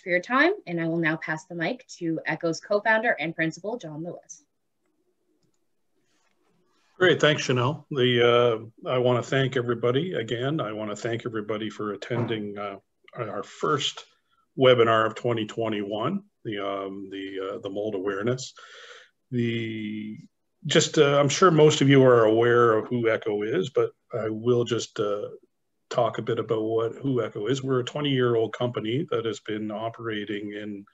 much for your time, and I will now pass the mic to ECHO's co-founder and principal, John Lewis. Great, thanks, Chanel. I want to thank everybody again. I want to thank everybody for attending our first webinar of 2021, the mold awareness. I'm sure most of you are aware of who ECHO is, but I will just talk a bit about who ECHO is. We're a 20-year-old company that has been operating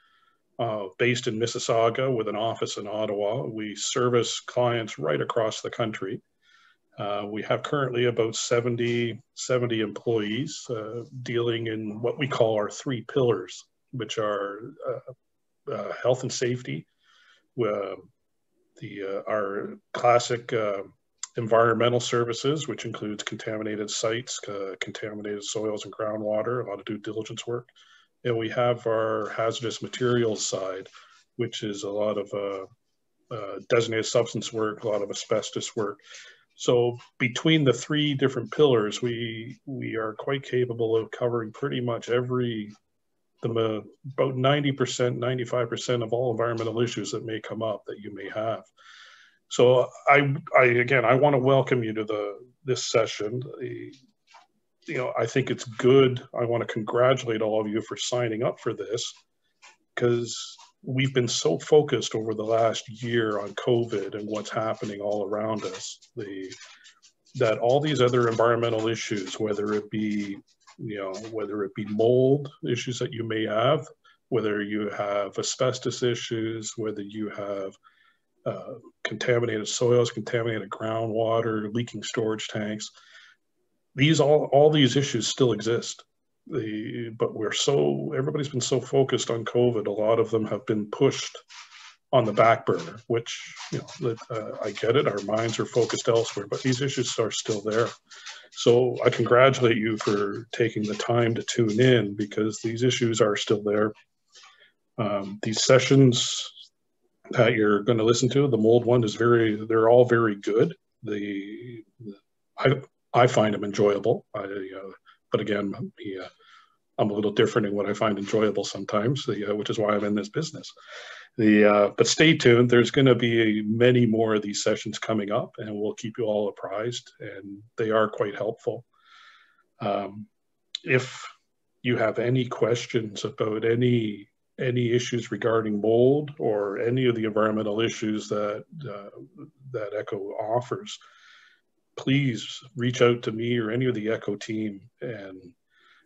based in Mississauga with an office in Ottawa. We service clients right across the country. We have currently about 70 employees dealing in what we call our 3 pillars, which are health and safety, our classic environmental services, which includes contaminated sites, contaminated soils and groundwater, a lot of due diligence work. And we have our hazardous materials side, which is a lot of designated substance work, a lot of asbestos work. So between the 3 different pillars, we are quite capable of covering pretty much about 90%, 95% of all environmental issues that may come up that you may have. So I want to welcome you to this session. I think it's good. I want to congratulate all of you for signing up for this, because we've been so focused over the last year on COVID and what's happening all around us, that all these other environmental issues, whether it be mold issues that you may have, whether you have asbestos issues, whether you have contaminated soils, contaminated groundwater, leaking storage tanks, all these issues still exist. But everybody's been so focused on COVID, a lot of them have been pushed on the back burner, which, I get it, our minds are focused elsewhere, but these issues are still there. So I congratulate you for taking the time to tune in, because these issues are still there. These sessions that you're going to listen to, the mold one they're all very good. I find them enjoyable. But again, I'm a little different in what I find enjoyable sometimes, which is why I'm in this business. But stay tuned. There's going to be many more of these sessions coming up, and we'll keep you all apprised, and they are quite helpful. If you have any questions about any issues regarding mold or any of the environmental issues that ECHO offers, please reach out to me or any of the ECHO team. And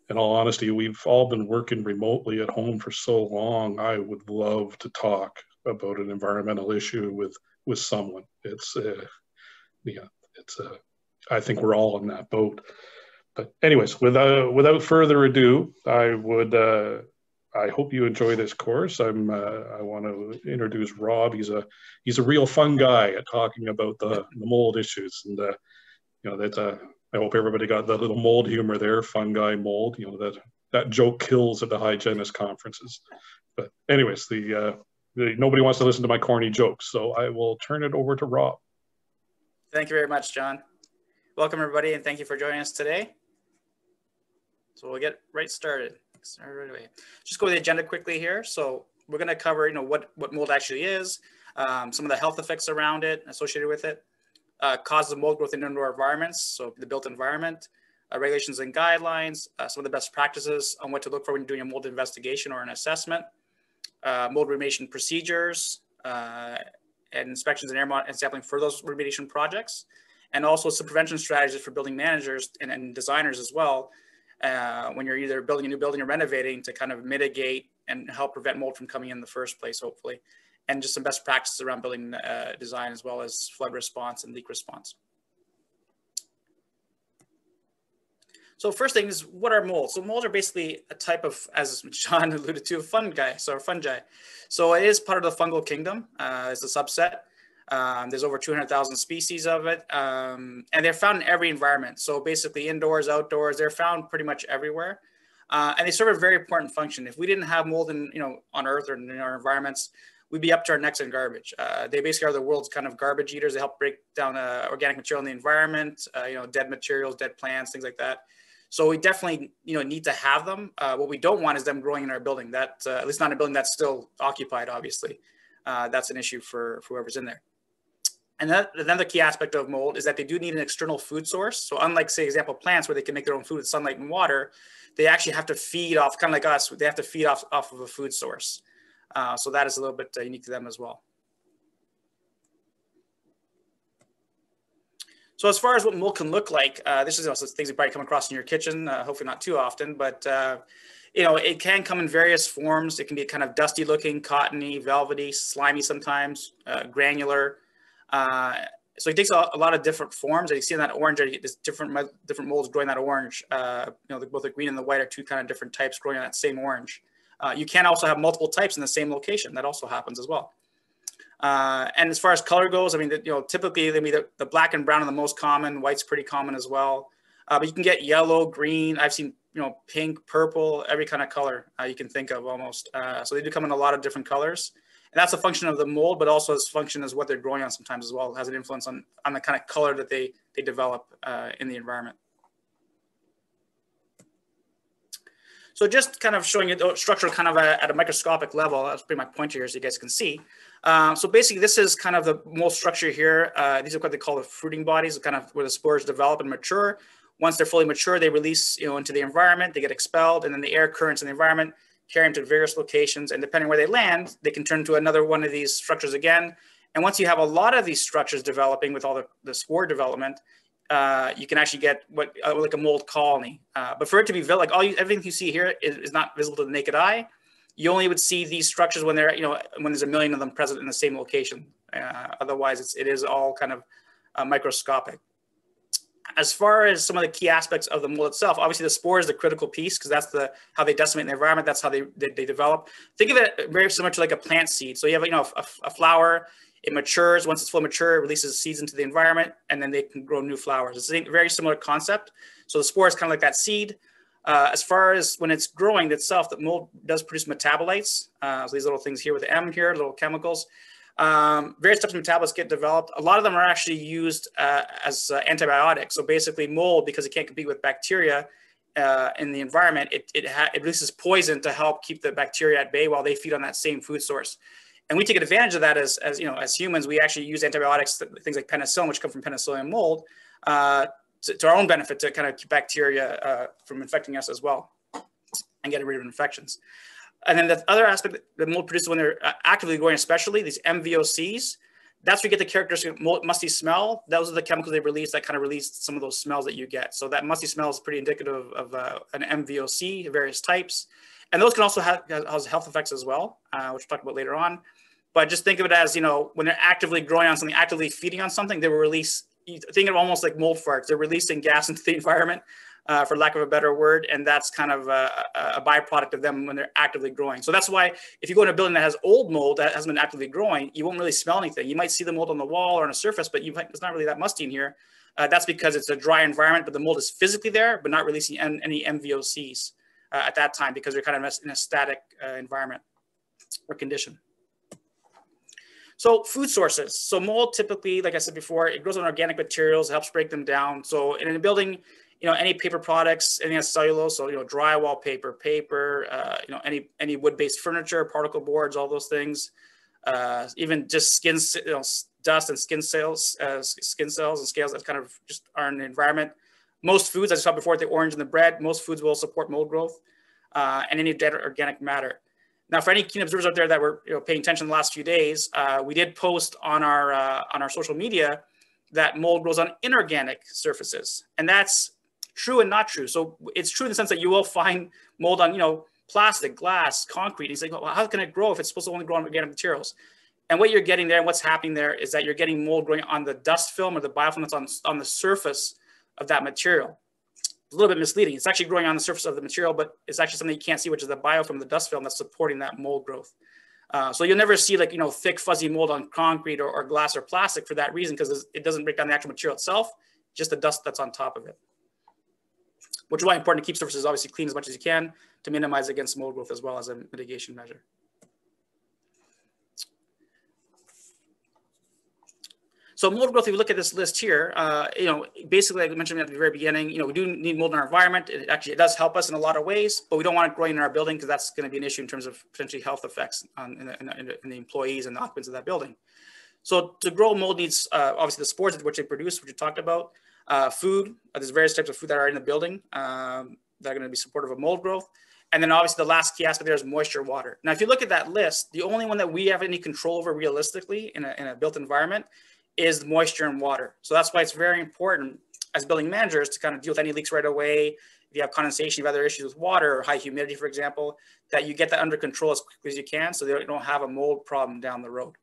in all honesty, we've all been working remotely at home for so long. I would love to talk about an environmental issue with someone. I think we're all in that boat. But anyways, without further ado, I hope you enjoy this course. I want to introduce Rob. He's a real fun guy at talking about the mold issues, and I hope everybody got that little mold humor there. Fun guy mold. That joke kills at the hygienist conferences. But anyways, nobody wants to listen to my corny jokes, so I will turn it over to Rob. Thank you very much, John. Welcome everybody, and thank you for joining us today. So we'll get right started. Right away. Just go to the agenda quickly here. So we're going to cover, what mold actually is, some of the health effects around it, associated with it, causes of mold growth in indoor environments, so the built environment, regulations and guidelines, some of the best practices on what to look for when you're doing a mold investigation or an assessment, mold remediation procedures, and inspections and air and sampling for those remediation projects, and also some prevention strategies for building managers and designers as well, when you're either building a new building or renovating, to kind of mitigate and help prevent mold from coming in the first place, hopefully. And just some best practices around building design, as well as flood response and leak response. So first thing is, what are molds? So molds are basically a type of, as John alluded to, fungi. So it is part of the fungal kingdom. It's a subset. There's over 200,000 species of it, and they're found in every environment. So basically indoors, outdoors, they're found pretty much everywhere. And they serve a very important function. If we didn't have mold on Earth or in our environments, we'd be up to our necks in garbage. They basically are the world's kind of garbage eaters. They help break down organic material in the environment, dead materials, dead plants, things like that. So we definitely, need to have them. What we don't want is them growing in our building. That at least not in a building that's still occupied. Obviously, that's an issue for whoever's in there. And then the key aspect of mold is that they do need an external food source. So unlike, say, example, plants where they can make their own food with sunlight and water, they actually have to feed off, kind of like us, they have to feed off of a food source. So that is a little bit unique to them as well. So as far as what mold can look like, this is also things you probably come across in your kitchen, hopefully not too often, but it can come in various forms. It can be kind of dusty looking, cottony, velvety, slimy sometimes, granular. So it takes a lot of different forms. And you see in that orange, there's different molds growing that orange. Both the green and the white are two kind of different types growing on that same orange. You can also have multiple types in the same location. That also happens as well. And as far as color goes, I mean, typically the black and brown are the most common. White's pretty common as well. But you can get yellow, green. I've seen pink, purple, every kind of color you can think of almost. So they do come in a lot of different colors. And that's a function of the mold, but also as function as what they're growing on sometimes as well. It has an influence on the kind of color that they develop in the environment. So just kind of showing you the structure kind of at a microscopic level. That's pretty my point here, so you guys can see. So basically, this is kind of the mold structure here. These are what they call the fruiting bodies, kind of where the spores develop and mature. Once they're fully mature, they release into the environment. They get expelled, and then the air currents in the environment carry them to various locations, and depending where they land, they can turn to another one of these structures again. And once you have a lot of these structures developing with all the spore development, you can actually get what like a mold colony. But for it to be like everything you see here is not visible to the naked eye. You only would see these structures when they're when there's a million of them present in the same location. Otherwise, it is all kind of microscopic. As far as some of the key aspects of the mold itself, obviously the spore is the critical piece because that's how they decimate in the environment. That's how they develop. Think of it very similar to like a plant seed. So you have a flower, it matures. Once it's fully mature, it releases seeds into the environment, and then they can grow new flowers. It's a very similar concept. So the spore is kind of like that seed. As far as when it's growing itself, the mold does produce metabolites. So these little things here with the M here, little chemicals. Various types of metabolites get developed. A lot of them are actually used as antibiotics. So basically mold, because it can't compete with bacteria in the environment, it releases poison to help keep the bacteria at bay while they feed on that same food source. And we take advantage of that as humans. We actually use antibiotics, things like penicillin, which come from penicillium mold, to our own benefit to kind of keep bacteria from infecting us as well and getting rid of infections. And then the other aspect that mold produces when they're actively growing, especially these MVOCs, that's where you get the characteristic musty smell. Those are the chemicals they release that kind of release some of those smells that you get. So that musty smell is pretty indicative of an MVOC, various types. And those can also have health effects as well, which we'll talk about later on. But just think of it as, when they're actively growing on something, actively feeding on something, they will release, think of it almost like mold farts. They're releasing gas into the environment, for lack of a better word. And that's kind of a byproduct of them when they're actively growing. So that's why if you go in a building that has old mold that hasn't been actively growing, you won't really smell anything. You might see the mold on the wall or on a surface, but it's not really that musty in here. That's because it's a dry environment, but the mold is physically there, but not releasing any MVOCs at that time because they're kind of in a static environment or condition. So food sources. So mold typically, like I said before, it grows on organic materials, it helps break them down. So in a building, any paper products, anything that's cellulose, so drywall paper, any wood-based furniture, particle boards, all those things, even just skin, dust and skin cells and scales that kind of just are in the environment. Most foods, as I saw before, the orange in the bread, most foods will support mold growth, and any dead organic matter. Now, for any keen observers out there that were paying attention the last few days, we did post on our social media that mold grows on inorganic surfaces, and that's true and not true. So it's true in the sense that you will find mold on plastic, glass, concrete. And he's like, well, how can it grow if it's supposed to only grow on organic materials? And what you're getting there and what's happening there is that you're getting mold growing on the dust film or the biofilm that's on the surface of that material. A little bit misleading. It's actually growing on the surface of the material, but it's actually something you can't see, which is the biofilm, the dust film that's supporting that mold growth. So you'll never see thick, fuzzy mold on concrete or glass or plastic for that reason, because it doesn't break down the actual material itself, just the dust that's on top of it. Which is why it's important to keep surfaces obviously clean as much as you can to minimize against mold growth as well as a mitigation measure. So mold growth, if you look at this list here, basically, like I mentioned at the very beginning, we do need mold in our environment. It does help us in a lot of ways, but we don't want it growing in our building because that's going to be an issue in terms of potentially health effects in the employees and the occupants of that building. So to grow, mold needs obviously the spores which they produce, which you talked about, food. There's various types of food that are in the building that are going to be supportive of mold growth. And then obviously the last key aspect there is moisture, water. Now, if you look at that list, the only one that we have any control over realistically in a built environment is moisture and water. So that's why it's very important as building managers to kind of deal with any leaks right away. If you have condensation, you have other issues with water or high humidity, for example, that you get that under control as quickly as you can so you don't have a mold problem down the road.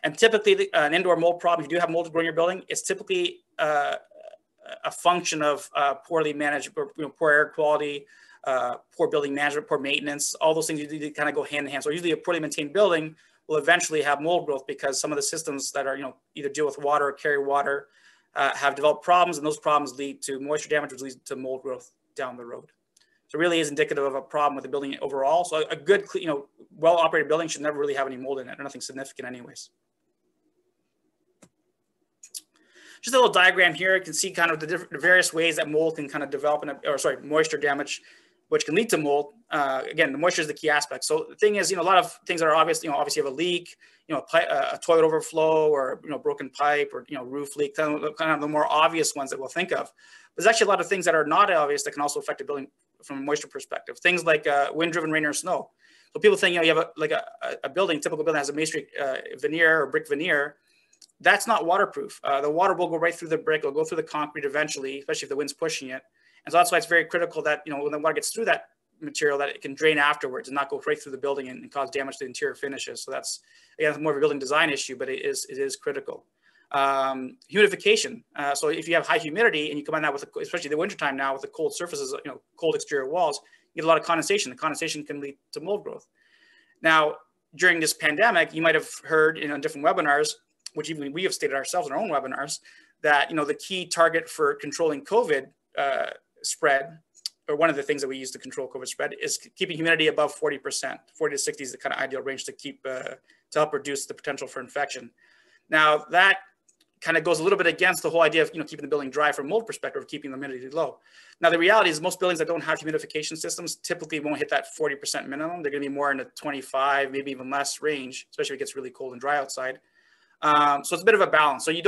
And typically an indoor mold problem, if you do have mold growing in your building, it's typically a function of poorly managed, poor air quality, poor building management, poor maintenance. All those things usually kind of go hand in hand. So usually a poorly maintained building will eventually have mold growth because some of the systems that are, either deal with water or carry water have developed problems, and those problems lead to moisture damage, which leads to mold growth down the road. So it really is indicative of a problem with the building overall. So a good, well-operated building should never really have any mold in it, or nothing significant anyways. Just a little diagram here. You can see kind of the various ways that mold can kind of develop, moisture damage, which can lead to mold. Again, the moisture is the key aspect. So the thing is, a lot of things are obvious. Obviously you have a leak, a toilet overflow, or broken pipe, or roof leak. Kind of the more obvious ones that we'll think of. There's actually a lot of things that are not obvious that can also affect a building from a moisture perspective. Things like wind-driven rain or snow. So people think, you have a building, typical building has a masonry veneer or brick veneer. That's not waterproof. The water will go right through the brick. It'll go through the concrete eventually, especially if the wind's pushing it. And so that's why it's very critical that, when the water gets through that material, that it can drain afterwards and not go right through the building and cause damage to the interior finishes. So that's, again, more of a building design issue, but it is critical. Humidification. So if you have high humidity and you combine that with, especially the wintertime now with the cold surfaces, cold exterior walls, you get a lot of condensation. The condensation can lead to mold growth. Now, during this pandemic, you might have heard in different webinars, which even we have stated ourselves in our own webinars, that the key target for controlling COVID spread, or one of the things that we use to control COVID spread, is keeping humidity above 40%. 40 to 60 is the kind of ideal range to keep to help reduce the potential for infection. Now that kind of goes a little bit against the whole idea of keeping the building dry from mold perspective, keeping the humidity low. Now the reality is most buildings that don't have humidification systems typically won't hit that 40% minimum. They're going to be more in the 25, maybe even less range, especially if it gets really cold and dry outside. So it's a bit of a balance. So you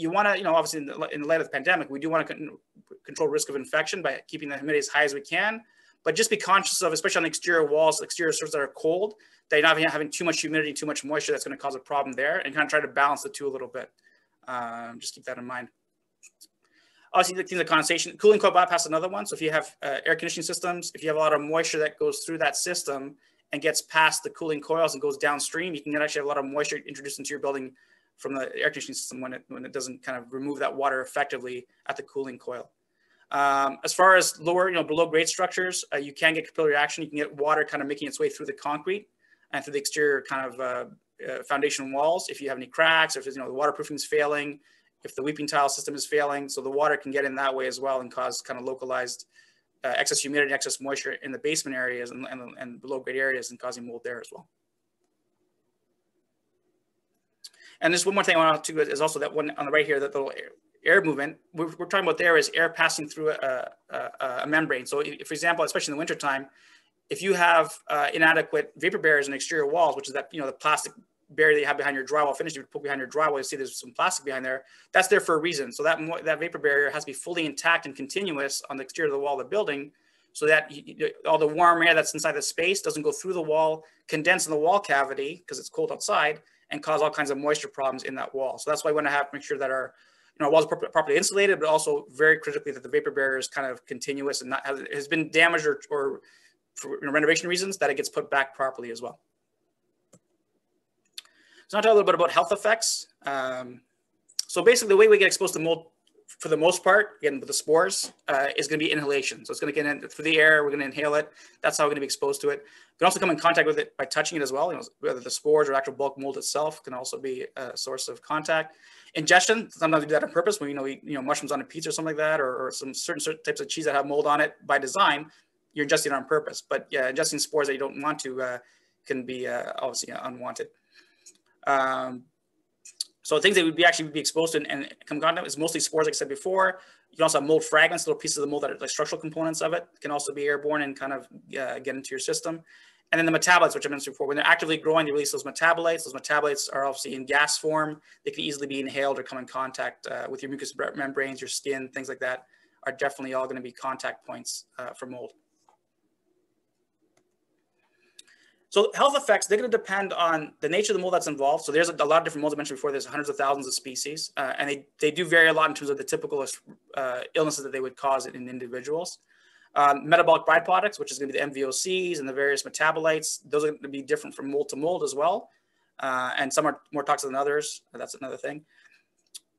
want to, obviously in the light of the pandemic, we do want to control risk of infection by keeping the humidity as high as we can, but just be conscious of, especially on the exterior walls, exterior surfaces that are cold, that you're not having too much humidity, too much moisture that's going to cause a problem there, and kind of try to balance the two a little bit. Just keep that in mind. Obviously, the things like condensation, cooling coil bypass, another one. So if you have air conditioning systems, if you have a lot of moisture that goes through that system and gets past the cooling coils and goes downstream, you can actually have a lot of moisture introduced into your building from the air conditioning system when it doesn't kind of remove that water effectively at the cooling coil. As far as lower, below grade structures, you can get capillary action. You can get water kind of making its way through the concrete and through the exterior kind of foundation walls. If you have any cracks, if the waterproofing is failing, if the weeping tile system is failing, so the water can get in that way as well and cause kind of localized excess humidity, excess moisture in the basement areas and below grade areas and causing mold there as well. And there's one more thing I want to is also that one on the right here, that little air movement we're talking about there is air passing through a membrane. So if, for example, especially in the wintertime, if you have inadequate vapor barriers in exterior walls, which is that, the plastic barrier that you have behind your drywall finish, you put behind your drywall, you see there's some plastic behind there, that's there for a reason. So that vapor barrier has to be fully intact and continuous on the exterior of the wall of the building, so that all the warm air that's inside the space doesn't go through the wall, condense in the wall cavity because it's cold outside, and cause all kinds of moisture problems in that wall. So that's why we want to make sure that our walls are properly insulated, but also very critically that the vapor barrier is kind of continuous and not has been damaged or for renovation reasons, that it gets put back properly as well. So now talk a little bit about health effects. So basically the way we get exposed to mold for the most part, again, with the spores, is going to be inhalation. So it's going to get in through the air. We're going to inhale it. That's how we're going to be exposed to it. We can also come in contact with it by touching it as well. Whether the spores or actual bulk mold itself can also be a source of contact. Ingestion, sometimes we do that on purpose. When mushrooms on a pizza or something like that, or some certain types of cheese that have mold on it by design, you're ingesting it on purpose. But yeah, ingesting spores that you don't want to can be obviously unwanted. So things that would be actually be exposed to and come in contact is mostly spores, like I said before. You can also have mold fragments, little pieces of the mold that are like structural components of it, can also be airborne and kind of get into your system. And then the metabolites, which I mentioned before, when they're actively growing, they release those metabolites. Those metabolites are obviously in gas form. They can easily be inhaled or come in contact with your mucous membranes, your skin, things like that are definitely all going to be contact points for mold. So health effects, they're going to depend on the nature of the mold that's involved. So there's a lot of different molds I mentioned before. There's hundreds of thousands of species, and they do vary a lot in terms of the typical illnesses that they would cause in individuals. Metabolic byproducts, which is going to be the MVOCs and the various metabolites, those are going to be different from mold to mold as well. And some are more toxic than others. That's another thing.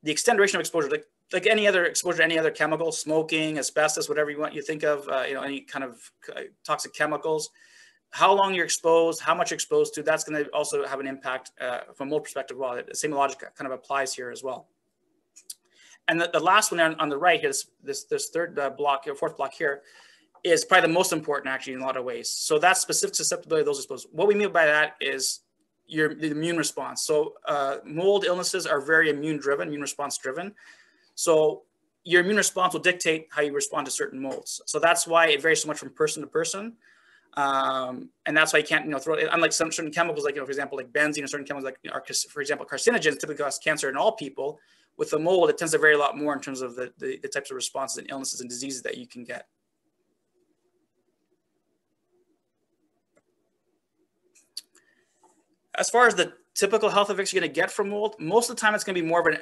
The extended duration of exposure, like any other exposure to any other chemical, smoking, asbestos, whatever you think of, any kind of toxic chemicals. How long you're exposed, how much you're exposed to, that's going to also have an impact from a mold perspective. Well, the same logic kind of applies here as well. And the last one on the right here, this third block, fourth block here, is probably the most important actually in a lot of ways. So that's specific susceptibility of those exposed. What we mean by that is the immune response. So mold illnesses are very immune response driven. So your immune response will dictate how you respond to certain molds. So that's why it varies so much from person to person. And that's why you can't, throw it, unlike some certain chemicals, like, for example, like benzene or certain chemicals, like, for example, carcinogens typically cause cancer in all people. With the mold, it tends to vary a lot more in terms of the types of responses and illnesses and diseases that you can get. As far as the typical health effects you're going to get from mold, most of the time it's going to be more of an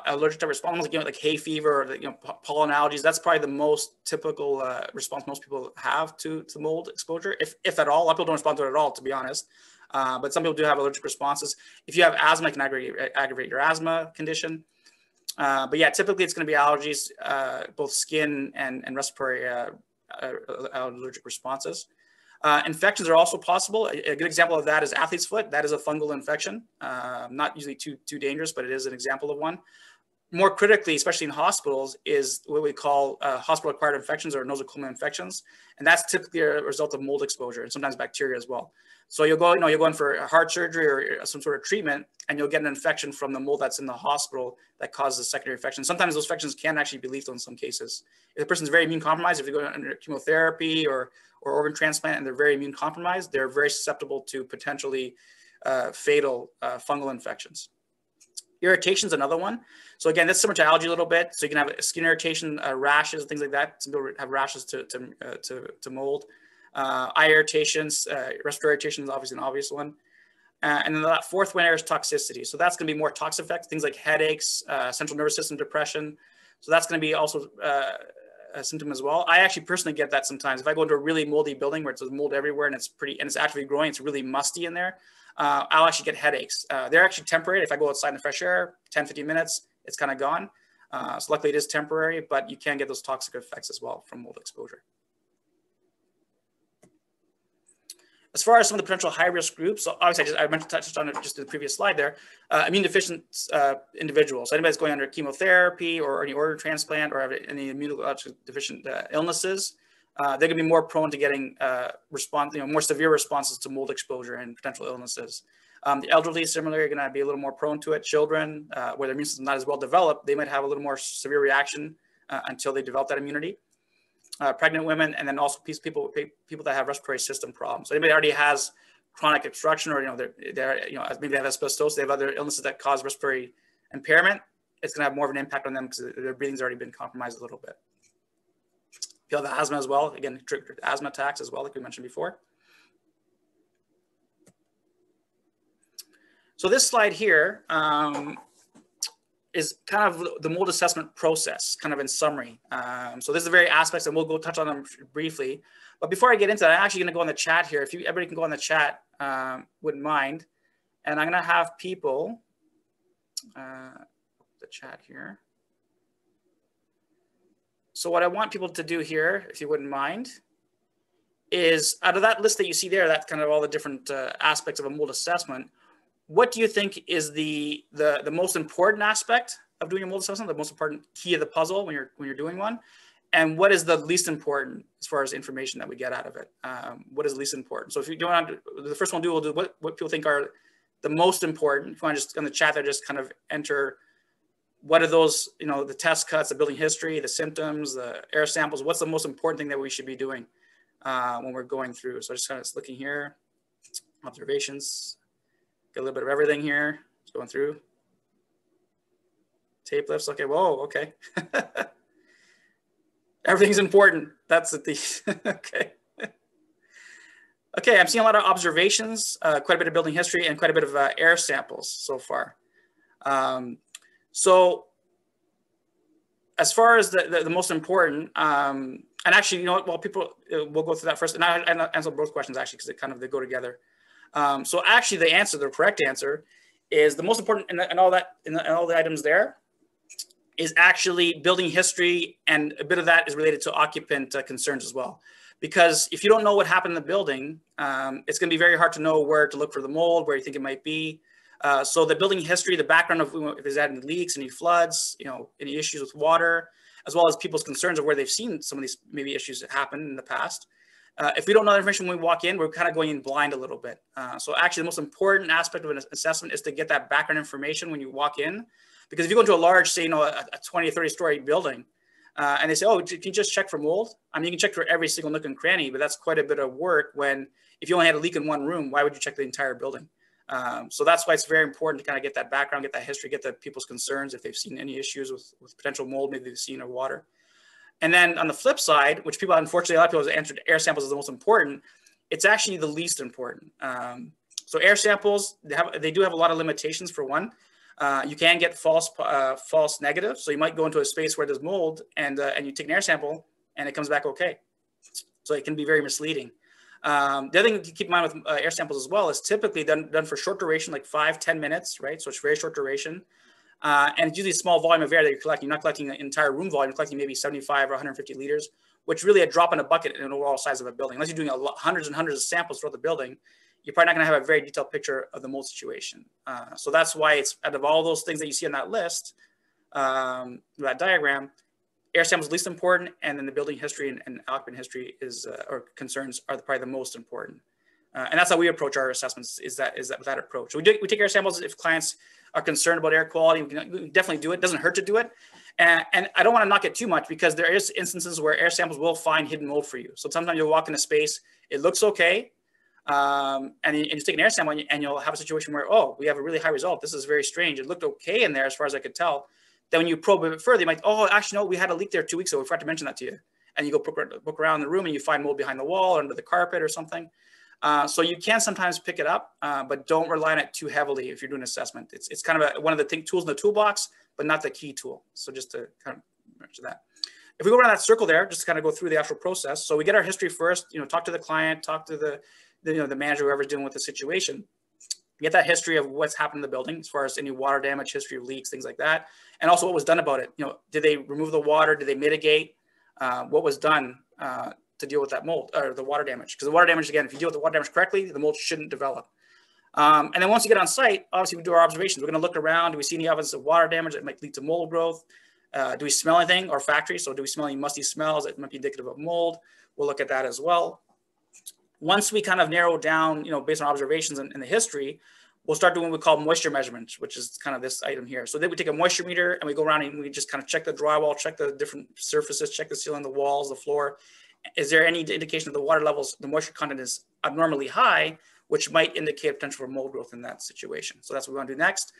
allergic type response, almost like hay fever or pollen allergies. That's probably the most typical response most people have to mold exposure, if at all. A lot of people don't respond to it at all, to be honest. But some people do have allergic responses. If you have asthma, it can aggravate your asthma condition. But yeah, typically it's going to be allergies, both skin and respiratory allergic responses. Infections are also possible. A good example of that is athlete's foot. That is a fungal infection. Not usually too dangerous, but it is an example of one. More critically, especially in hospitals, is what we call hospital-acquired infections or nosocomial infections, and that's typically a result of mold exposure and sometimes bacteria as well. So you'll go in for a heart surgery or some sort of treatment, and you'll get an infection from the mold that's in the hospital that causes a secondary infection. Sometimes those infections can actually be lethal in some cases. If the person's very immune compromised, if you go under chemotherapy or organ transplant and they're very immune compromised, they're very susceptible to potentially fatal fungal infections. Irritation is another one. So again, that's similar to allergy a little bit. So you can have skin irritation, rashes, things like that. Some people have rashes to mold. Eye irritations, respiratory irritation is obviously an obvious one. And then that fourth one is toxicity. So that's going to be more toxic effects, things like headaches, central nervous system depression. So that's going to be also a symptom as well. I actually personally get that sometimes. If I go into a really moldy building where there's mold everywhere and it's actively growing, it's really musty in there, I'll actually get headaches. They're actually temporary. If I go outside in the fresh air, 10, 15 minutes, it's kind of gone. So luckily it is temporary, but you can get those toxic effects as well from mold exposure. As far as some of the potential high-risk groups, so obviously I touched on it just in the previous slide there, immune deficient individuals. So anybody that's going under chemotherapy or any organ transplant or have any immunologically deficient illnesses, they're going to be more prone to getting more severe responses to mold exposure and potential illnesses. The elderly, similarly, are going to be a little more prone to it. Children, where their immune system is not as well developed, they might have a little more severe reaction until they develop that immunity. Pregnant women, and then also people that have respiratory system problems. So anybody already has chronic obstruction, or maybe they have asbestos, they have other illnesses that cause respiratory impairment. It's going to have more of an impact on them because their breathing's already been compromised a little bit. People have asthma as well. Again, asthma attacks as well, like we mentioned before. So this slide here is kind of the mold assessment process, kind of in summary. So this is the very aspects, and we'll go touch on them briefly. But before I get into that, I'm actually going to go on the chat here. If everybody can go on the chat, wouldn't mind. And I'm going to have people, the chat here. So what I want people to do here, if you wouldn't mind, is out of that list that you see there, that's kind of all the different aspects of a mold assessment. What do you think is the most important aspect of doing a mold assessment, the most important key of the puzzle when you're doing one? And what is the least important as far as information that we get out of it? What is least important? So if you don't want to, the first one we'll do what people think are the most important. If you want to just on the chat there, just kind of enter what are those, the test cuts, the building history, the symptoms, the air samples. What's the most important thing that we should be doing when we're going through? So just kind of looking here, observations, get a little bit of everything here. Just going through. Tape lifts. Okay. Whoa. Okay. Everything's important. That's the okay. Okay. I'm seeing a lot of observations, quite a bit of building history, and quite a bit of air samples so far. So as far as the most important, and actually, well, people, we'll go through that first, and I answer both questions actually, because they go together. So actually, the correct answer is the most important in all the items there is actually building history, and a bit of that is related to occupant concerns as well. Because if you don't know what happened in the building, it's going to be very hard to know where to look for the mold, where you think it might be. So the building history, the background of if there's any leaks, any floods, any issues with water, as well as people's concerns of where they've seen some of these maybe issues that happened in the past. If we don't know that information when we walk in, we're kind of going in blind a little bit. So actually the most important aspect of an assessment is to get that background information when you walk in. Because if you go into a large, say, a 20 or 30 story building, and they say, oh, can you just check for mold? I mean, you can check for every single nook and cranny, but that's quite a bit of work when, if you only had a leak in one room, why would you check the entire building? So that's why it's very important to kind of get that background, get that history, get the people's concerns if they've seen any issues with potential mold, maybe they've seen or water. And then on the flip side, which people, unfortunately, a lot of people have answered air samples is the most important, it's actually the least important. So air samples, they do have a lot of limitations. For one, you can get false negatives. So you might go into a space where there's mold and you take an air sample and it comes back okay. So it can be very misleading. The other thing to keep in mind with air samples as well is typically done for short duration, like 5-10 minutes, right? So it's very short duration. And it's usually a small volume of air that you're collecting. You're not collecting an entire room volume, you're collecting maybe 75 or 150 liters, which really a drop in a bucket in an overall size of a building. Unless you're doing hundreds and hundreds of samples throughout the building, you're probably not going to have a very detailed picture of the mold situation. So that's why it's out of all those things that you see on that list, that diagram, air samples is least important, and then the building history and occupant history or concerns are probably the most important. And that's how we approach our assessments, is that with that approach. So we take air samples if clients are concerned about air quality. We can definitely do it. It doesn't hurt to do it. And I don't want to knock it too much, because there is instances where air samples will find hidden mold for you. So sometimes you'll walk in a space, it looks okay, and you take an air sample and you'll have a situation where, oh, we have a really high result. This is very strange. It looked okay in there as far as I could tell. Then when you probe a bit further, you might, oh, actually, no, we had a leak there 2 weeks ago. We forgot to mention that to you. And you go poke around the room and you find mold behind the wall or under the carpet or something. So you can sometimes pick it up, but don't rely on it too heavily if you're doing assessment. It's kind of one of the tools in the toolbox, but not the key tool. So just to kind of mention that. If we go around that circle there, just to kind of go through the actual process. So we get our history first, talk to the client, talk to the manager, whoever's dealing with the situation. Get that history of what's happened in the building as far as any water damage, history of leaks, things like that. And also what was done about it. Did they remove the water? Did they mitigate? What was done to deal with that mold or the water damage? Because the water damage, again, if you deal with the water damage correctly, the mold shouldn't develop. And then once you get on site, obviously we do our observations. We're going to look around. Do we see any evidence of water damage that might lead to mold growth? Do we smell anything, or factory? So do we smell any musty smells that might be indicative of mold? We'll look at that as well. Once we kind of narrow down, based on observations and the history, we'll start doing what we call moisture measurements, which is kind of this item here. So then we take a moisture meter and we go around and we just kind of check the drywall, check the different surfaces, check the ceiling, the walls, the floor. Is there any indication that the water levels, the moisture content is abnormally high, which might indicate potential for mold growth in that situation? So that's what we want to do next.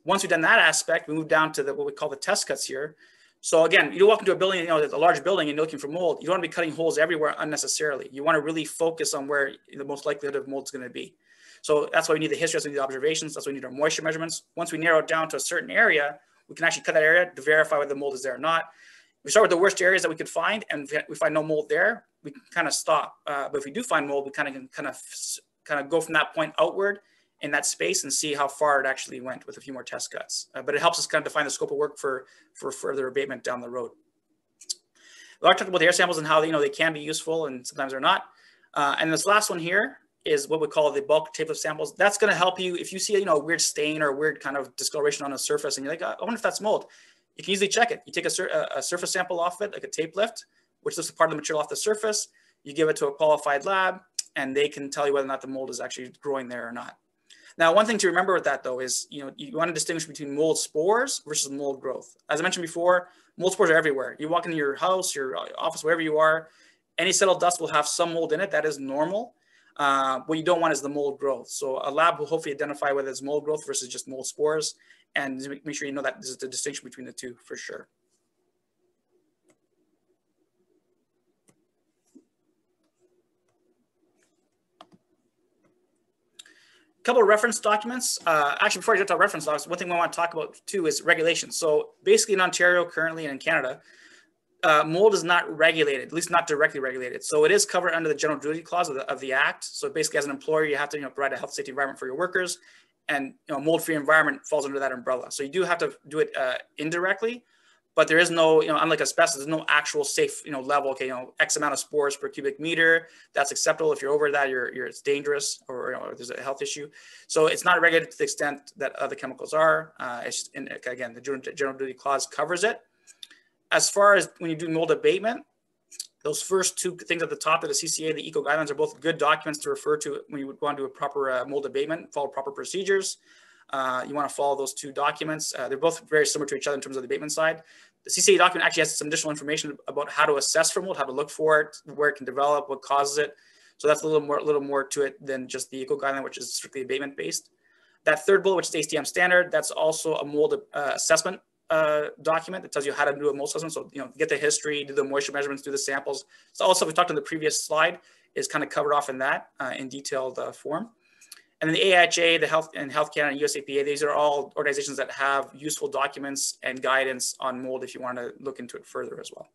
Once we've done that aspect, we move down to what we call the test cuts here. So again, you walk into a building, a large building, and you're looking for mold. You don't want to be cutting holes everywhere unnecessarily. You want to really focus on where the most likelihood of mold is going to be. So that's why we need the history, that's why we need the observations, that's why we need our moisture measurements. Once we narrow it down to a certain area, we can actually cut that area to verify whether the mold is there or not. We start with the worst areas that we could find, and if we find no mold there, we can kind of stop. But if we do find mold, we can kind of go from that point outward in that space and see how far it actually went with a few more test cuts. But it helps us kind of define the scope of work for further abatement down the road. We already talked about the air samples and how they can be useful and sometimes they're not. And this last one here is what we call the bulk tape lift samples. That's going to help you if you see a weird stain or a weird kind of discoloration on a surface and you're like, I wonder if that's mold. You can easily check it. You take a surface sample off it, like a tape lift, which lifts a part of the material off the surface. You give it to a qualified lab, and they can tell you whether or not the mold is actually growing there or not. Now, one thing to remember with that though is, you want to distinguish between mold spores versus mold growth. As I mentioned before, mold spores are everywhere. You walk into your house, your office, wherever you are, any settled dust will have some mold in it. That is normal. What you don't want is the mold growth. So a lab will hopefully identify whether it's mold growth versus just mold spores, and make sure you know that there's the distinction between the two for sure. Couple of reference documents. Actually, before I get to reference documents, one thing we want to talk about too is regulations. So basically in Ontario currently and in Canada, mold is not regulated, at least not directly regulated. So it is covered under the general duty clause of the act. So basically as an employer, you have to provide a health safety environment for your workers, and mold-free environment falls under that umbrella. So you do have to do it indirectly, but there is no, unlike asbestos, there's no actual safe, level. Okay, X amount of spores per cubic meter, that's acceptable. If you're over that, it's dangerous, or there's a health issue. So it's not regulated to the extent that other chemicals are. Again, the general duty clause covers it. As far as when you do mold abatement, those first two things at the top of the CCA, the eco guidelines, are both good documents to refer to when you would want to do a proper mold abatement, follow proper procedures. You want to follow those two documents. They're both very similar to each other in terms of the abatement side. The CCA document actually has some additional information about how to assess for mold, how to look for it, where it can develop, what causes it. So that's a little more to it than just the eco guideline, which is strictly abatement based. That third bullet, which is ASTM standard, that's also a mold assessment document that tells you how to do a mold assessment. So, get the history, do the moisture measurements, do the samples. So all the stuff we talked on the previous slide is kind of covered off in that in detailed form. And then the AIHA, the Health Canada, and USAPA, these are all organizations that have useful documents and guidance on mold if you want to look into it further as well.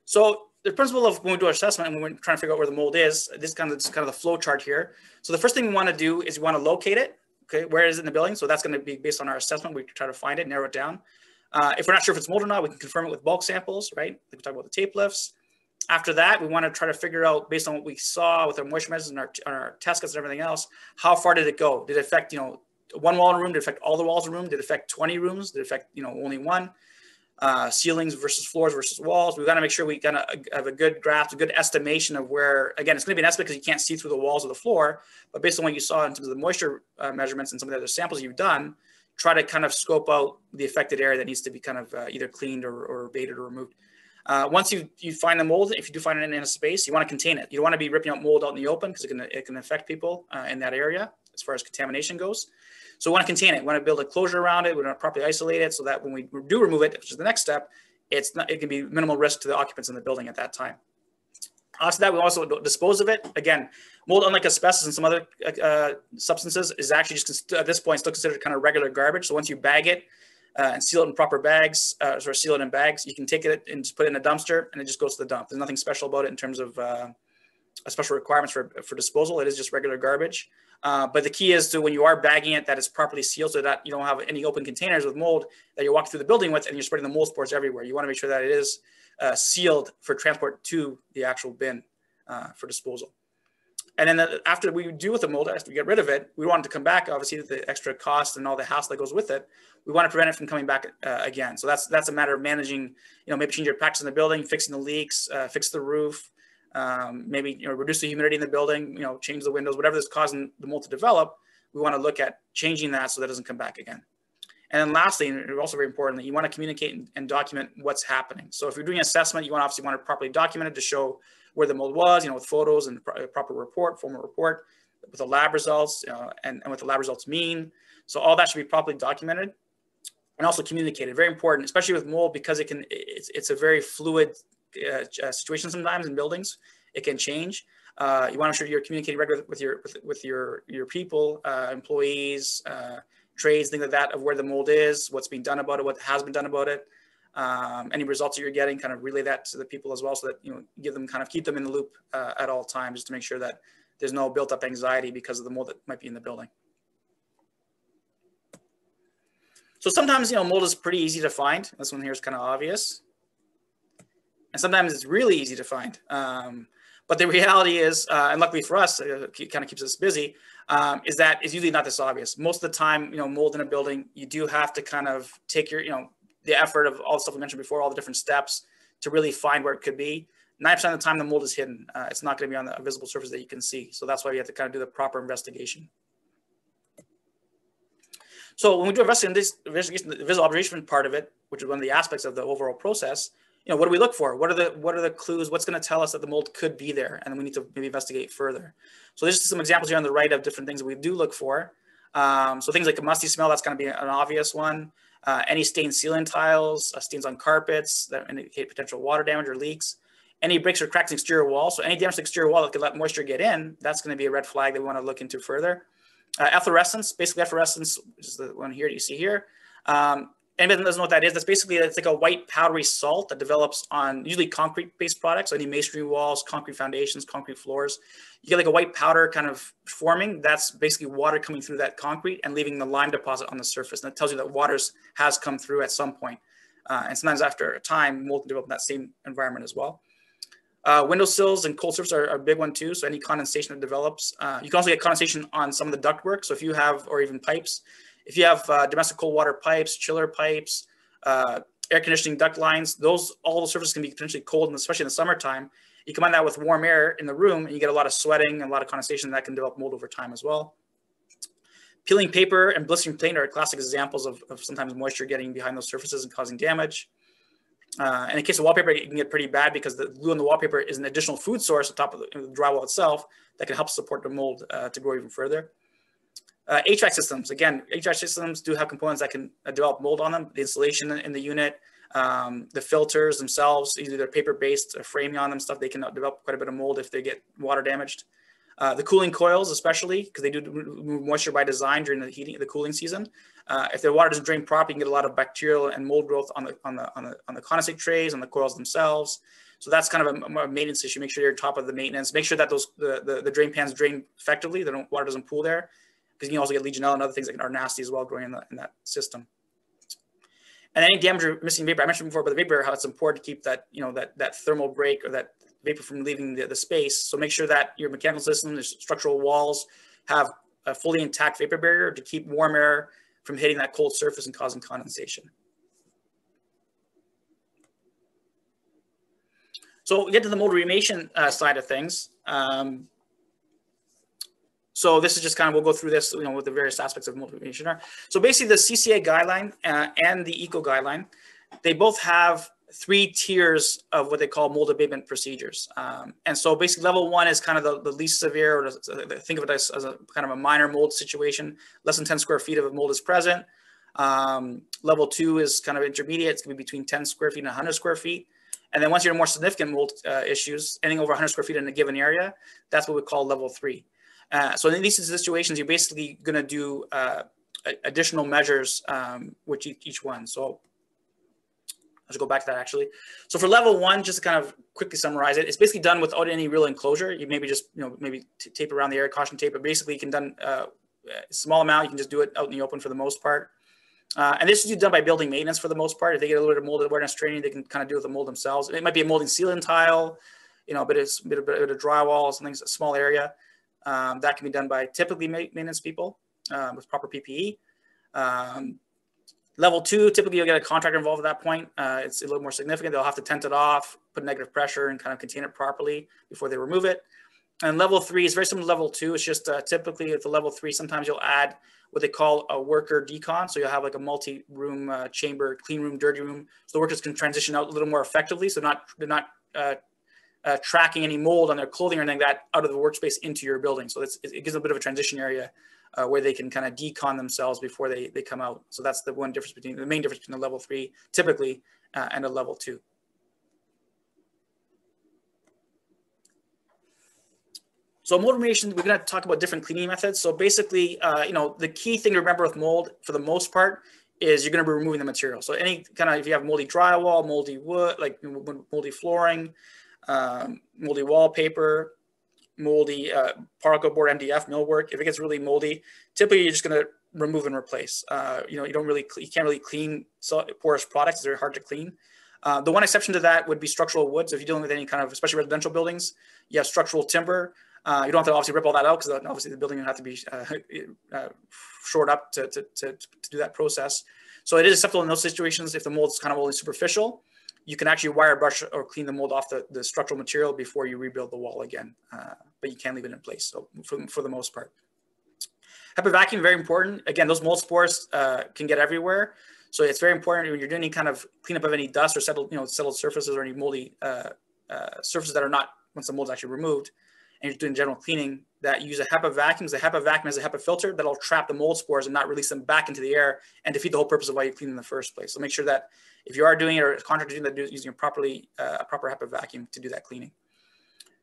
So the principle of when we do our assessment and when we're trying to figure out where the mold is, this is kind of the flow chart here. So the first thing we want to do is we want to locate it. Okay, where is it in the building? So that's going to be based on our assessment. We try to find it, narrow it down. If we're not sure if it's mold or not, we can confirm it with bulk samples, right? Like we talked about the tape lifts. After that, we want to try to figure out, based on what we saw with our moisture measures and our test kits and everything else, how far did it go? Did it affect, one wall in a room? Did it affect all the walls in a room? Did it affect 20 rooms? Did it affect, only one? Ceilings versus floors versus walls. We've got to make sure we kind of have a good grasp, a good estimation of where, again, it's going to be an estimate because you can't see through the walls of the floor, but based on what you saw in terms of the moisture measurements and some of the other samples you've done, try to kind of scope out the affected area that needs to be kind of either cleaned or abated or removed. Once you find the mold, if you do find it in a space, you want to contain it. You don't want to be ripping out mold out in the open because it can affect people in that area as far as contamination goes. So we want to contain it. We want to build a closure around it. We want to properly isolate it so that when we do remove it, which is the next step, it can be minimal risk to the occupants in the building at that time. After that, we also dispose of it. Again, mold, unlike asbestos and some other substances, is actually just at this point still considered kind of regular garbage. So once you bag it and seal it in proper bags, or seal it in bags, you can take it and just put it in a dumpster, and it just goes to the dump. There's nothing special about it in terms of special requirements for disposal. It is just regular garbage. But the key is to, when you are bagging it, that it's properly sealed so that you don't have any open containers with mold that you're walking through the building with and you're spreading the mold spores everywhere. You want to make sure that it is sealed for transport to the actual bin for disposal. And then after we do with the mold, after we get rid of it, we want it to come back, obviously, the extra cost and all the hassle that goes with it. We want to prevent it from coming back again. So that's a matter of managing, maybe change your practice in the building, fixing the leaks, fix the roof, maybe reduce the humidity in the building, change the windows, whatever is causing the mold to develop. We want to look at changing that so that it doesn't come back again. And then lastly, and also very important, that you want to communicate and document what's happening. So if you're doing an assessment, you obviously want to properly document it to show where the mold was, with photos and proper report, formal report, with the lab results, and what the lab results mean. So all that should be properly documented and also communicated. Very important, especially with mold, because it's a very fluid situation sometimes in buildings. It can change. You want to make sure you're communicating regularly with your people, employees, trades, things like that, of where the mold is, what's being done about it, what has been done about it. Any results that you're getting, kind of relay that to the people as well, so that keep them in the loop at all times, just to make sure that there's no built up anxiety because of the mold that might be in the building. So sometimes mold is pretty easy to find. This one here is kind of obvious, and sometimes it's really easy to find. But the reality is, and luckily for us, it kind of keeps us busy, is that it's usually not this obvious. Most of the time, mold in a building, you do have to kind of take your, the effort of all the stuff we mentioned before, all the different steps to really find where it could be. 90% of the time the mold is hidden. It's not going to be on the visible surface that you can see. So that's why you have to kind of do the proper investigation. So when we do investigation, the visual observation part of it, which is one of the aspects of the overall process, what do we look for? What are the clues? What's going to tell us that the mold could be there? And then we need to maybe investigate further. So there's some examples here on the right of different things that we do look for. So things like a musty smell, that's going to be an obvious one. Any stained ceiling tiles, stains on carpets that indicate potential water damage or leaks. Any breaks or cracks in exterior wall. So any damage to the exterior wall that could let moisture get in, that's going to be a red flag that we want to look into further. Efflorescence, basically efflorescence, which is the one here you see here. Anybody that doesn't know what that is, that's basically, it's like a white powdery salt that develops on usually concrete-based products, so any masonry walls, concrete foundations, concrete floors. You get like a white powder kind of forming. That's basically water coming through that concrete and leaving the lime deposit on the surface. And that tells you that water has come through at some point. And sometimes after a time, mold can develop in that same environment as well. Windowsills and cold surface are a big one too. So any condensation that develops. You can also get condensation on some of the ductwork. So if you have, or even pipes, if you have domestic cold water pipes, chiller pipes, air conditioning duct lines, all the surfaces can be potentially cold, and especially in the summertime. You combine that with warm air in the room, and you get a lot of sweating and a lot of condensation that can develop mold over time as well. Peeling paper and blistering paint are classic examples of sometimes moisture getting behind those surfaces and causing damage. And in the case of wallpaper, it can get pretty bad because the glue in the wallpaper is an additional food source on top of the drywall itself that can help support the mold to grow even further. HVAC systems, again, HVAC systems do have components that can develop mold on them. The insulation in the unit, the filters themselves, either they're paper-based framing on them, stuff, they can develop quite a bit of mold if they get water damaged. The cooling coils, especially, because they do remove moisture by design during the cooling season. If the water doesn't drain properly, you can get a lot of bacterial and mold growth on the condensate trays, on the coils themselves. So that's kind of a maintenance issue. Make sure you're on top of the maintenance. Make sure that the drain pans drain effectively. Water doesn't pool there, because you can also get Legionella and other things that are nasty as well growing in that system. And any damage or missing vapor, I mentioned before about the vapor, how it's important to keep that, that thermal break or that vapor from leaving the space. So make sure that your mechanical system, your structural walls have a fully intact vapor barrier to keep warm air from hitting that cold surface and causing condensation. So we get to the mold remediation side of things. So this is just kind of, we'll go through this, what the various aspects of mold remediation are. So basically the CCA guideline and the ECO guideline, they both have 3 tiers of what they call mold abatement procedures. And so basically level 1 is kind of the least severe, or think of it as a kind of a minor mold situation. Less than 10 square feet of mold is present. Level 2 is kind of intermediate. It's going to be between 10 square feet and 100 square feet. And then once you're in more significant mold issues, anything over 100 square feet in a given area, that's what we call level 3. So in these situations, you're basically going to do additional measures with each one. So let's go back to that actually. So for level 1, just to kind of quickly summarize it, it's basically done without any real enclosure. You maybe just, maybe tape around the area, caution tape, but basically you can done a small amount. You can just do it out in the open for the most part. And this is done by building maintenance for the most part. If they get a little bit of mold awareness training, they can kind of deal with the mold themselves. It might be a molding ceiling tile, but it's a bit of drywall, something, a small area. That can be done by typically maintenance people with proper PPE. Level 2, typically you'll get a contractor involved at that point. It's a little more significant. They'll have to tent it off, put negative pressure, and kind of contain it properly before they remove it. And level 3 is very similar to level 2. It's just typically at the level 3, sometimes you'll add what they call a worker decon. So you'll have like a multi-room chamber, clean room, dirty room. So the workers can transition out a little more effectively. So they're not tracking any mold on their clothing or anything like that out of the workspace into your building. So it gives a bit of a transition area where they can kind of decon themselves before they come out. So that's the main difference between a level 3 typically and a level 2. So mold remediation, we're going to talk about different cleaning methods. So basically, the key thing to remember with mold, for the most part, is you're going to be removing the material. So any kind of, if you have moldy drywall, moldy wood, like moldy flooring, moldy wallpaper, moldy particle board, MDF, millwork, if it gets really moldy, typically you're just going to remove and replace. You can't really clean porous products. They're hard to clean. The one exception to that would be structural wood. So if you're dealing with any kind of, especially residential buildings, you have structural timber. You don't have to obviously rip all that out, because obviously the building would have to be shored up to do that process. So it is acceptable in those situations if the mold is kind of only superficial. you can actually wire brush or clean the mold off the structural material before you rebuild the wall again, but you can leave it in place. So for the most part. HEPA vacuum, very important. Again, those mold spores can get everywhere. So it's very important when you're doing any kind of cleanup of any dust or settled surfaces or any moldy surfaces that are not, once the mold's actually removed, and you're doing general cleaning, that you use a HEPA vacuum. The HEPA vacuum is a HEPA filter that'll trap the mold spores and not release them back into the air and defeat the whole purpose of why you clean in the first place. So make sure that if you are doing it or a contractor doing that, using a proper HEPA vacuum to do that cleaning.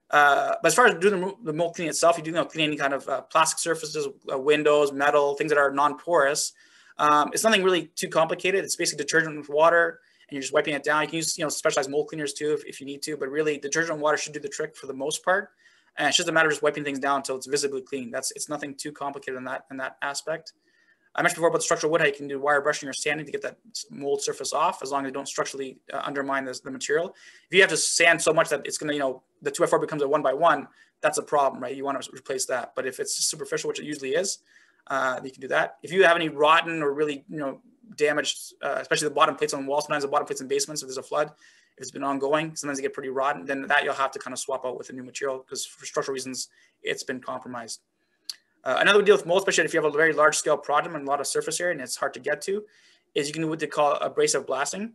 But as far as doing the mold cleaning itself, you do clean any kind of plastic surfaces, windows, metal, things that are non-porous. It's nothing really too complicated. It's basically detergent with water, and you're just wiping it down. You can use specialized mold cleaners too if you need to, but really detergent and water should do the trick for the most part. And it's just a matter of just wiping things down until it's visibly clean. It's nothing too complicated in that aspect. I mentioned before about the structural wood, how you can do wire brushing or sanding to get that mold surface off, as long as you don't structurally undermine the material. If you have to sand so much that it's going to, the 2x4 becomes a 1x1, that's a problem, right? You want to replace that. But if it's superficial, which it usually is, you can do that. If you have any rotten or really, damaged, especially the bottom plates on walls, sometimes the bottom plates in basements, if there's a flood, if it's been ongoing, sometimes they get pretty rotten, then that you'll have to kind of swap out with a new material because for structural reasons, it's been compromised. Another deal with mold, especially if you have a very large scale project and a lot of surface area and it's hard to get to, is you can do what they call abrasive blasting.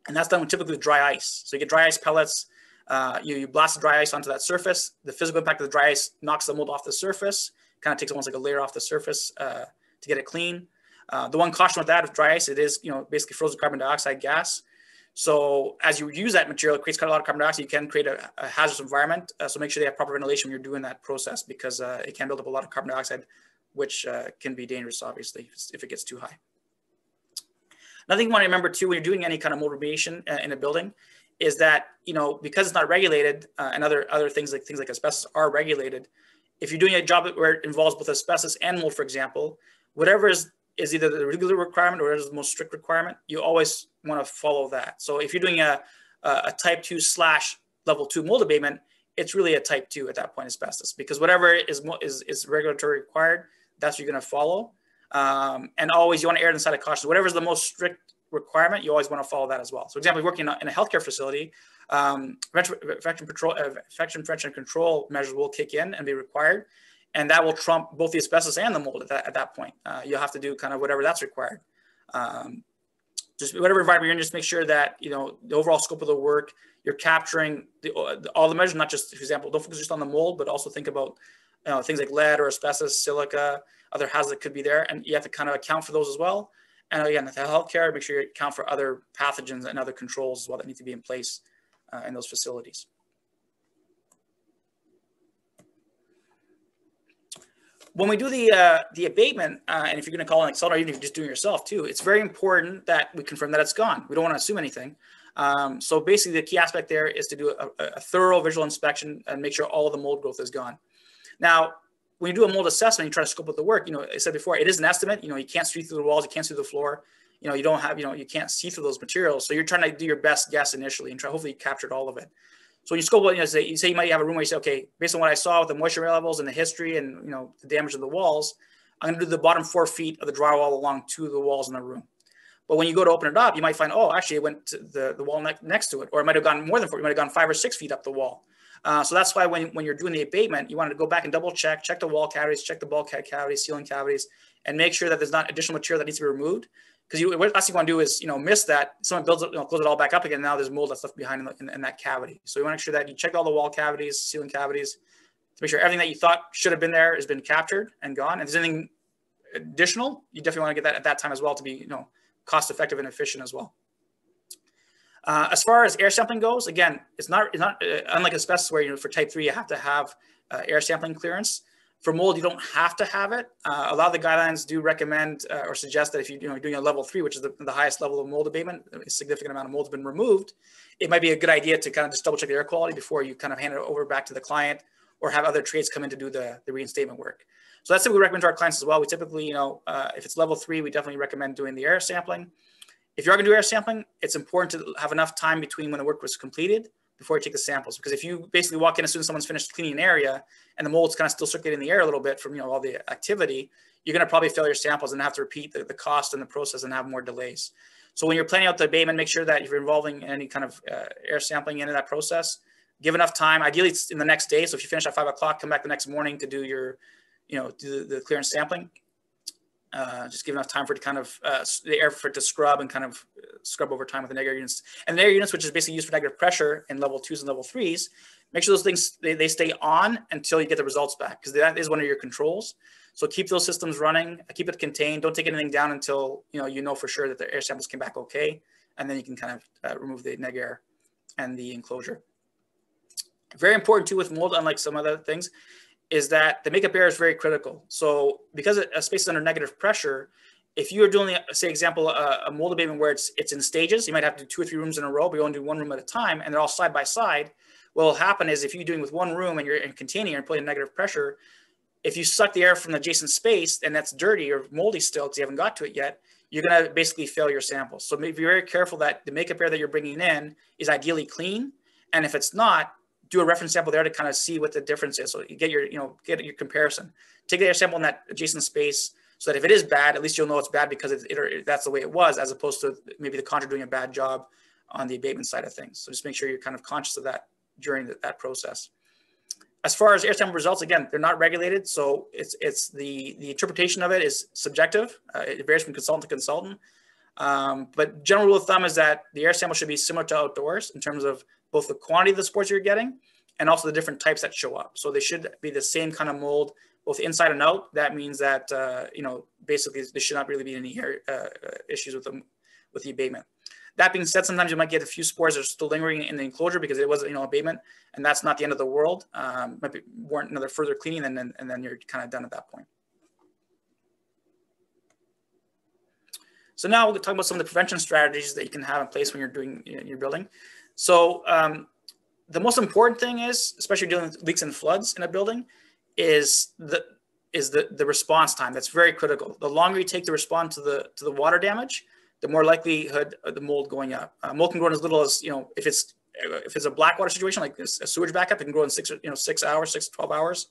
And that's done with typically with dry ice. So you get dry ice pellets, you blast the dry ice onto that surface. The physical impact of the dry ice knocks the mold off the surface, kind of takes almost like a layer off the surface to get it clean. The one caution with that, with dry ice, it is basically frozen carbon dioxide gas. So as you use that material, it creates quite a lot of carbon dioxide. You can create a hazardous environment. So make sure they have proper ventilation when you're doing that process, because it can build up a lot of carbon dioxide, which can be dangerous, obviously, if it gets too high. Another thing you want to remember too, when you're doing any kind of mold remediation in a building, is that, because it's not regulated and other things like asbestos are regulated, if you're doing a job where it involves both asbestos and mold, for example, whatever is either the regular requirement or is the most strict requirement, you always want to follow that. So if you're doing a type 2/level 2 mold abatement, it's really a type 2 at that point, asbestos, because whatever is regulatory required, that's what you're going to follow. And always you want to err on the side of caution. Whatever is the most strict requirement, you always want to follow that as well. So for example, working in a healthcare facility, infection prevention control measures will kick in and be required. And that will trump both the asbestos and the mold at that point. You'll have to do kind of whatever that's required. Just whatever environment you're in, just make sure that, the overall scope of the work, you're capturing all the measures, not just, for example, don't focus just on the mold, but also think about things like lead or asbestos, silica, other hazards that could be there. And you have to kind of account for those as well. And again, with the healthcare, make sure you account for other pathogens and other controls as well that need to be in place in those facilities. When we do the abatement, and if you're going to call an accelerator, even if you're just doing it yourself too, it's very important that we confirm that it's gone. We don't want to assume anything. So basically the key aspect there is to do a thorough visual inspection and make sure all of the mold growth is gone. Now, when you do a mold assessment, you try to scope out the work, I said before, it is an estimate. You can't see through the walls, you can't see through the floor. You don't have, you can't see through those materials. So you're trying to do your best guess initially and hopefully you captured all of it. So when you scope, you say you might have a room where you say, okay, based on what I saw with the moisture levels and the history and the damage of the walls, I'm going to do the bottom 4 feet of the drywall along 2 of the walls in the room. But when you go to open it up, you might find, oh, actually it went to the wall next to it, or it might have gone more than 4. It might have gone 5 or 6 feet up the wall. So that's why when you're doing the abatement, you want to go back and double check the wall cavities, check the bulkhead cavities, ceiling cavities, and make sure that there's not additional material that needs to be removed. Because what last thing you want to do is, miss that. Someone builds it, close it all back up again. Now there's mold that's left behind in that cavity. So you want to make sure that you check all the wall cavities, ceiling cavities, to make sure everything that you thought should have been there has been captured and gone. And if there's anything additional, you definitely want to get that at that time as well to be, cost effective and efficient as well. As far as air sampling goes, again, it's not unlike asbestos where, for type 3, you have to have air sampling clearance. For mold, you don't have to have it. A lot of the guidelines do recommend or suggest that if you're doing a level 3, which is the highest level of mold abatement, a significant amount of mold has been removed, it might be a good idea to kind of just double check the air quality before you kind of hand it over back to the client or have other trades come in to do the reinstatement work. So that's what we recommend to our clients as well. We typically, if it's level 3, we definitely recommend doing the air sampling. If you are going to do air sampling, it's important to have enough time between when the work was completed before you take the samples. Because if you basically walk in as soon as someone's finished cleaning an area and the mold's kind of still circulating in the air a little bit from all the activity, you're going to probably fail your samples and have to repeat the cost and the process and have more delays. So when you're planning out the abatement, make sure that if you're involving any kind of air sampling into that process, give enough time. Ideally, it's in the next day. So if you finish at 5 o'clock, come back the next morning to do your, do the clearance sampling. Just give enough time for it to kind of the air for it to scrub and kind of scrub over time with the negative units. And the negative units, which is basically used for negative pressure in level 2s and level 3s, make sure those things they stay on until you get the results back, because that is one of your controls. So keep those systems running, keep it contained. Don't take anything down until you know for sure that the air samples came back okay, and then you can kind of remove the neg air and the enclosure. Very important too with mold, unlike some other things, is that the makeup air is very critical. So because a space is under negative pressure, if you are doing, say, example, a mold abatement where it's in stages, you might have to do 2 or 3 rooms in a row, but you only do 1 room at a time, and they're all side by side. What will happen is if you're doing with 1 room and you're containing and putting negative pressure, if you suck the air from the adjacent space and that's dirty or moldy still because you haven't got to it yet, you're going to basically fail your sample. So be very careful that the makeup air that you're bringing in is ideally clean. And if it's not, do a reference sample there to kind of see what the difference is. So you get your, get your comparison. Take the air sample in that adjacent space so that if it is bad, at least you'll know it's bad because that's the way it was, as opposed to maybe the contractor doing a bad job on the abatement side of things. So just make sure you're kind of conscious of that during that process. As far as air sample results, again, they're not regulated. So it's the interpretation of it is subjective. It varies from consultant to consultant. But general rule of thumb is that the air sample should be similar to outdoors in terms of both the quantity of the spores you're getting and also the different types that show up. So they should be the same kind of mold, both inside and out. That means that, basically there should not really be any issues with the abatement. That being said, sometimes you might get a few spores that are still lingering in the enclosure because it was, abatement, and that's not the end of the world. Might warrant another further cleaning, and then you're kind of done at that point. So now we'll talk about some of the prevention strategies that you can have in place when you're doing your building. So the most important thing is, especially dealing with leaks and floods in a building, is the response time. That's very critical. The longer you take to respond to the water damage, the more likelihood of the mold going up. Mold can grow in as little as, if it's a black water situation like a sewage backup, it can grow in 6 hours, 6 to 12 hours.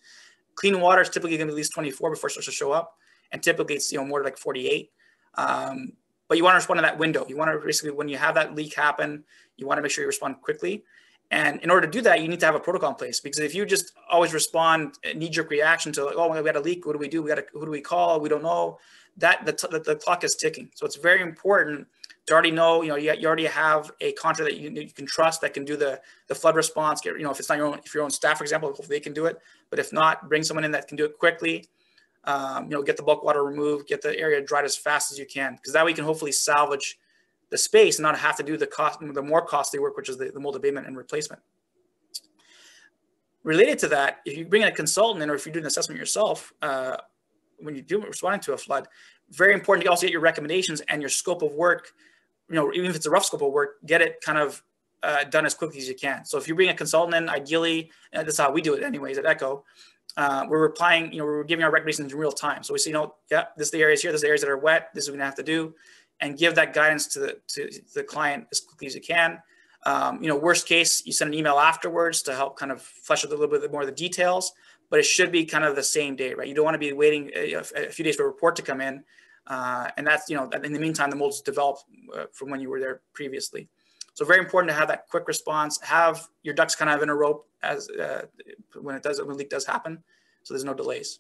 Clean water is typically going to be at least 24 before it starts to show up, and typically it's more like 48. But you want to respond to that window. You want to basically, when you have that leak happen, you want to make sure you respond quickly. And in order to do that, you need to have a protocol in place, because if you just always respond knee-jerk reaction to, like, oh, we got a leak, what do we do? Who do we call? We don't know. The clock is ticking. So it's very important to already know, you already have a contractor that you can trust that can do the flood response. If it's not your own staff, for example, hopefully they can do it. But if not, bring someone in that can do it quickly. Get the bulk water removed, get the area dried as fast as you can, because that way you can hopefully salvage the space and not have to do the more costly work, which is the mold abatement and replacement. Related to that, if you bring in a consultant in, or if you do an assessment yourself, when you do responding to a flood, very important to also get your recommendations and your scope of work. Even if it's a rough scope of work, get it kind of done as quickly as you can. So if you bring a consultant in, ideally, and this is how we do it anyways at ECHO, we're replying, we're giving our recommendations in real time. So we say, yeah, this is the areas here, this is the areas that are wet, this is what we're gonna have to do, and give that guidance to the client as quickly as you can. Worst case, you send an email afterwards to help kind of flesh out a little bit more of the details, but it should be kind of the same day, right? You don't want to be waiting a few days for a report to come in. And that's, in the meantime, the mold's developed from when you were there previously. So very important to have that quick response, have your ducks kind of in a row as when the leak does happen, so there's no delays.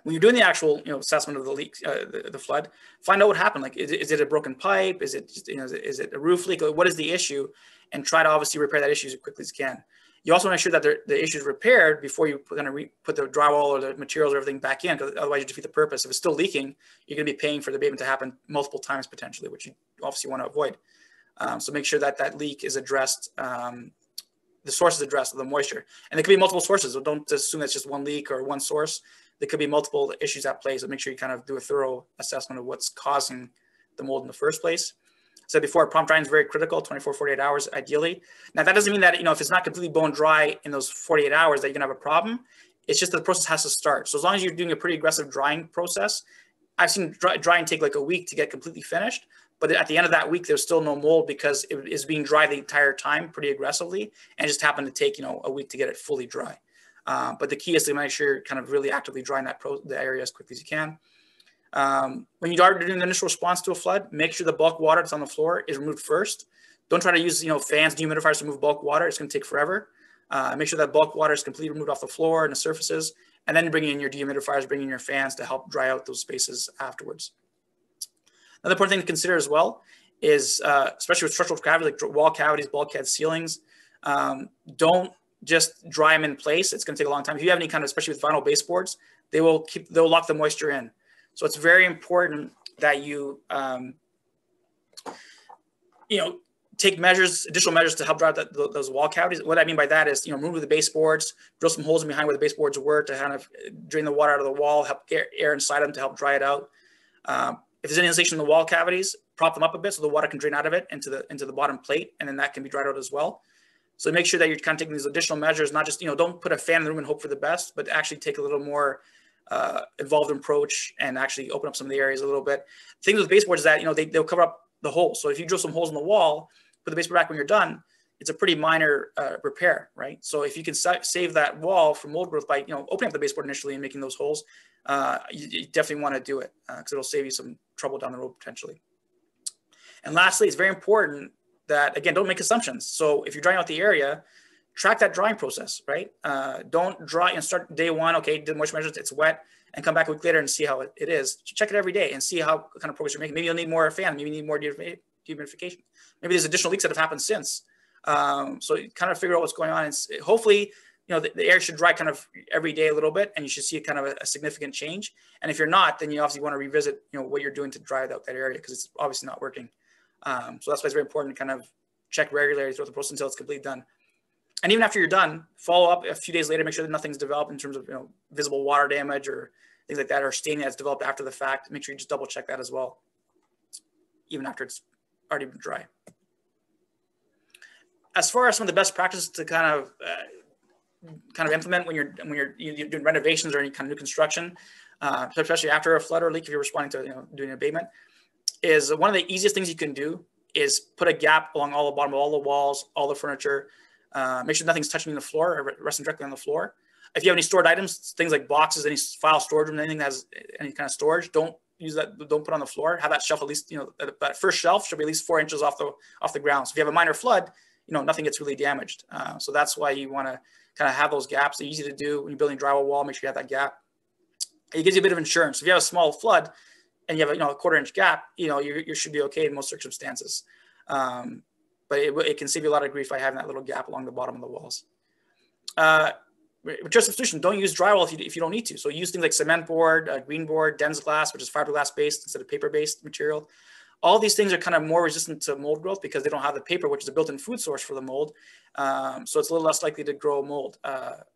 When you're doing the actual, assessment of the leak, the flood, find out what happened. Like, is it a broken pipe? Is it just, is it a roof leak? What is the issue? And try to obviously repair that issue as quickly as you can. You also want to make sure that the issue is repaired before you put the drywall or the materials or everything back in, because otherwise you defeat the purpose. If it's still leaking, you're going to be paying for the abatement to happen multiple times potentially, which you obviously want to avoid. So make sure that leak is addressed, the source is addressed of the moisture. And there could be multiple sources, so don't assume it's just one leak or one source. There could be multiple issues at play, so make sure you kind of do a thorough assessment of what's causing the mold in the first place. So before, prompt drying is very critical, 24, 48 hours ideally. Now that doesn't mean that, if it's not completely bone dry in those 48 hours that you're gonna have a problem. It's just that the process has to start. So as long as you're doing a pretty aggressive drying process, I've seen drying take like a week to get completely finished. But at the end of that week, there's still no mold because it is being dry the entire time pretty aggressively, and it just happened to take, a week to get it fully dry. But the key is to make sure you're kind of really actively drying the area as quickly as you can. When you are doing the initial response to a flood, make sure the bulk water that's on the floor is removed first. Don't try to use fans, dehumidifiers to move bulk water. It's going to take forever. Make sure that bulk water is completely removed off the floor and the surfaces, and then bring in your dehumidifiers, bring in your fans to help dry out those spaces afterwards. Another important thing to consider as well is, especially with structural cavities like wall cavities, bulkheads, ceilings, don't just dry them in place. It's going to take a long time. If you have any kind of, especially with vinyl baseboards, they'll lock the moisture in. So it's very important that you, take additional measures to help dry out those wall cavities. What I mean by that is, remove the baseboards, drill some holes in behind where the baseboards were to kind of drain the water out of the wall, help get air inside them to help dry it out. If there's any insulation in the wall cavities, prop them up a bit so the water can drain out of it into the bottom plate, and then that can be dried out as well. So make sure that you're kind of taking these additional measures, not just, don't put a fan in the room and hope for the best, but actually take a little more involved approach and actually open up some of the areas a little bit. The thing with baseboards is that, they'll cover up the holes. So if you drill some holes in the wall, put the baseboard back when you're done, it's a pretty minor repair, right? So if you can save that wall from mold growth by, opening up the baseboard initially and making those holes, you definitely want to do it because it'll save you some trouble down the road potentially. And lastly, it's very important that, again, don't make assumptions. So if you're drying out the area, track that drying process, right? Don't dry and start day one, okay, did moisture measures, it's wet, and come back a week later and see how it is. Check it every day and see how kind of progress you're making. Maybe you'll need more fan, maybe you need more dehumidification. Maybe there's additional leaks that have happened since. So you kind of figure out what's going on. And hopefully, the air should dry kind of every day a little bit, and you should see kind of a significant change. And if you're not, then you obviously want to revisit, what you're doing to dry out that area because it's obviously not working. So that's why it's very important to kind of check regularly throughout the process until it's completely done. And even after you're done, follow up a few days later, make sure that nothing's developed in terms of visible water damage or things like that, or staining that's developed after the fact. Make sure you just double check that as well, even after it's already been dry. As far as some of the best practices to kind of implement when you're doing renovations or any kind of new construction, especially after a flood or leak, if you're responding to doing an abatement, is one of the easiest things you can do is put a gap along all the bottom of all the walls, all the furniture. Make sure nothing's touching the floor or resting directly on the floor. If you have any stored items, things like boxes, any file storage room, anything that has any kind of storage, don't use that. Don't put on the floor. Have that shelf at least, that first shelf should be at least 4 inches off the ground. So if you have a minor flood, nothing gets really damaged. So that's why you want to kind of have those gaps. They're easy to do when you're building a drywall wall. Make sure you have that gap. It gives you a bit of insurance. If you have a small flood and you have a 1/4 inch gap, you should be okay in most circumstances. But it can save you a lot of grief by having that little gap along the bottom of the walls. Material substitution, don't use drywall if you don't need to. So use things like cement board, green board, dense glass, which is fiberglass based instead of paper based material. All these things are kind of more resistant to mold growth because they don't have the paper, which is a built-in food source for the mold. So it's a little less likely to grow mold.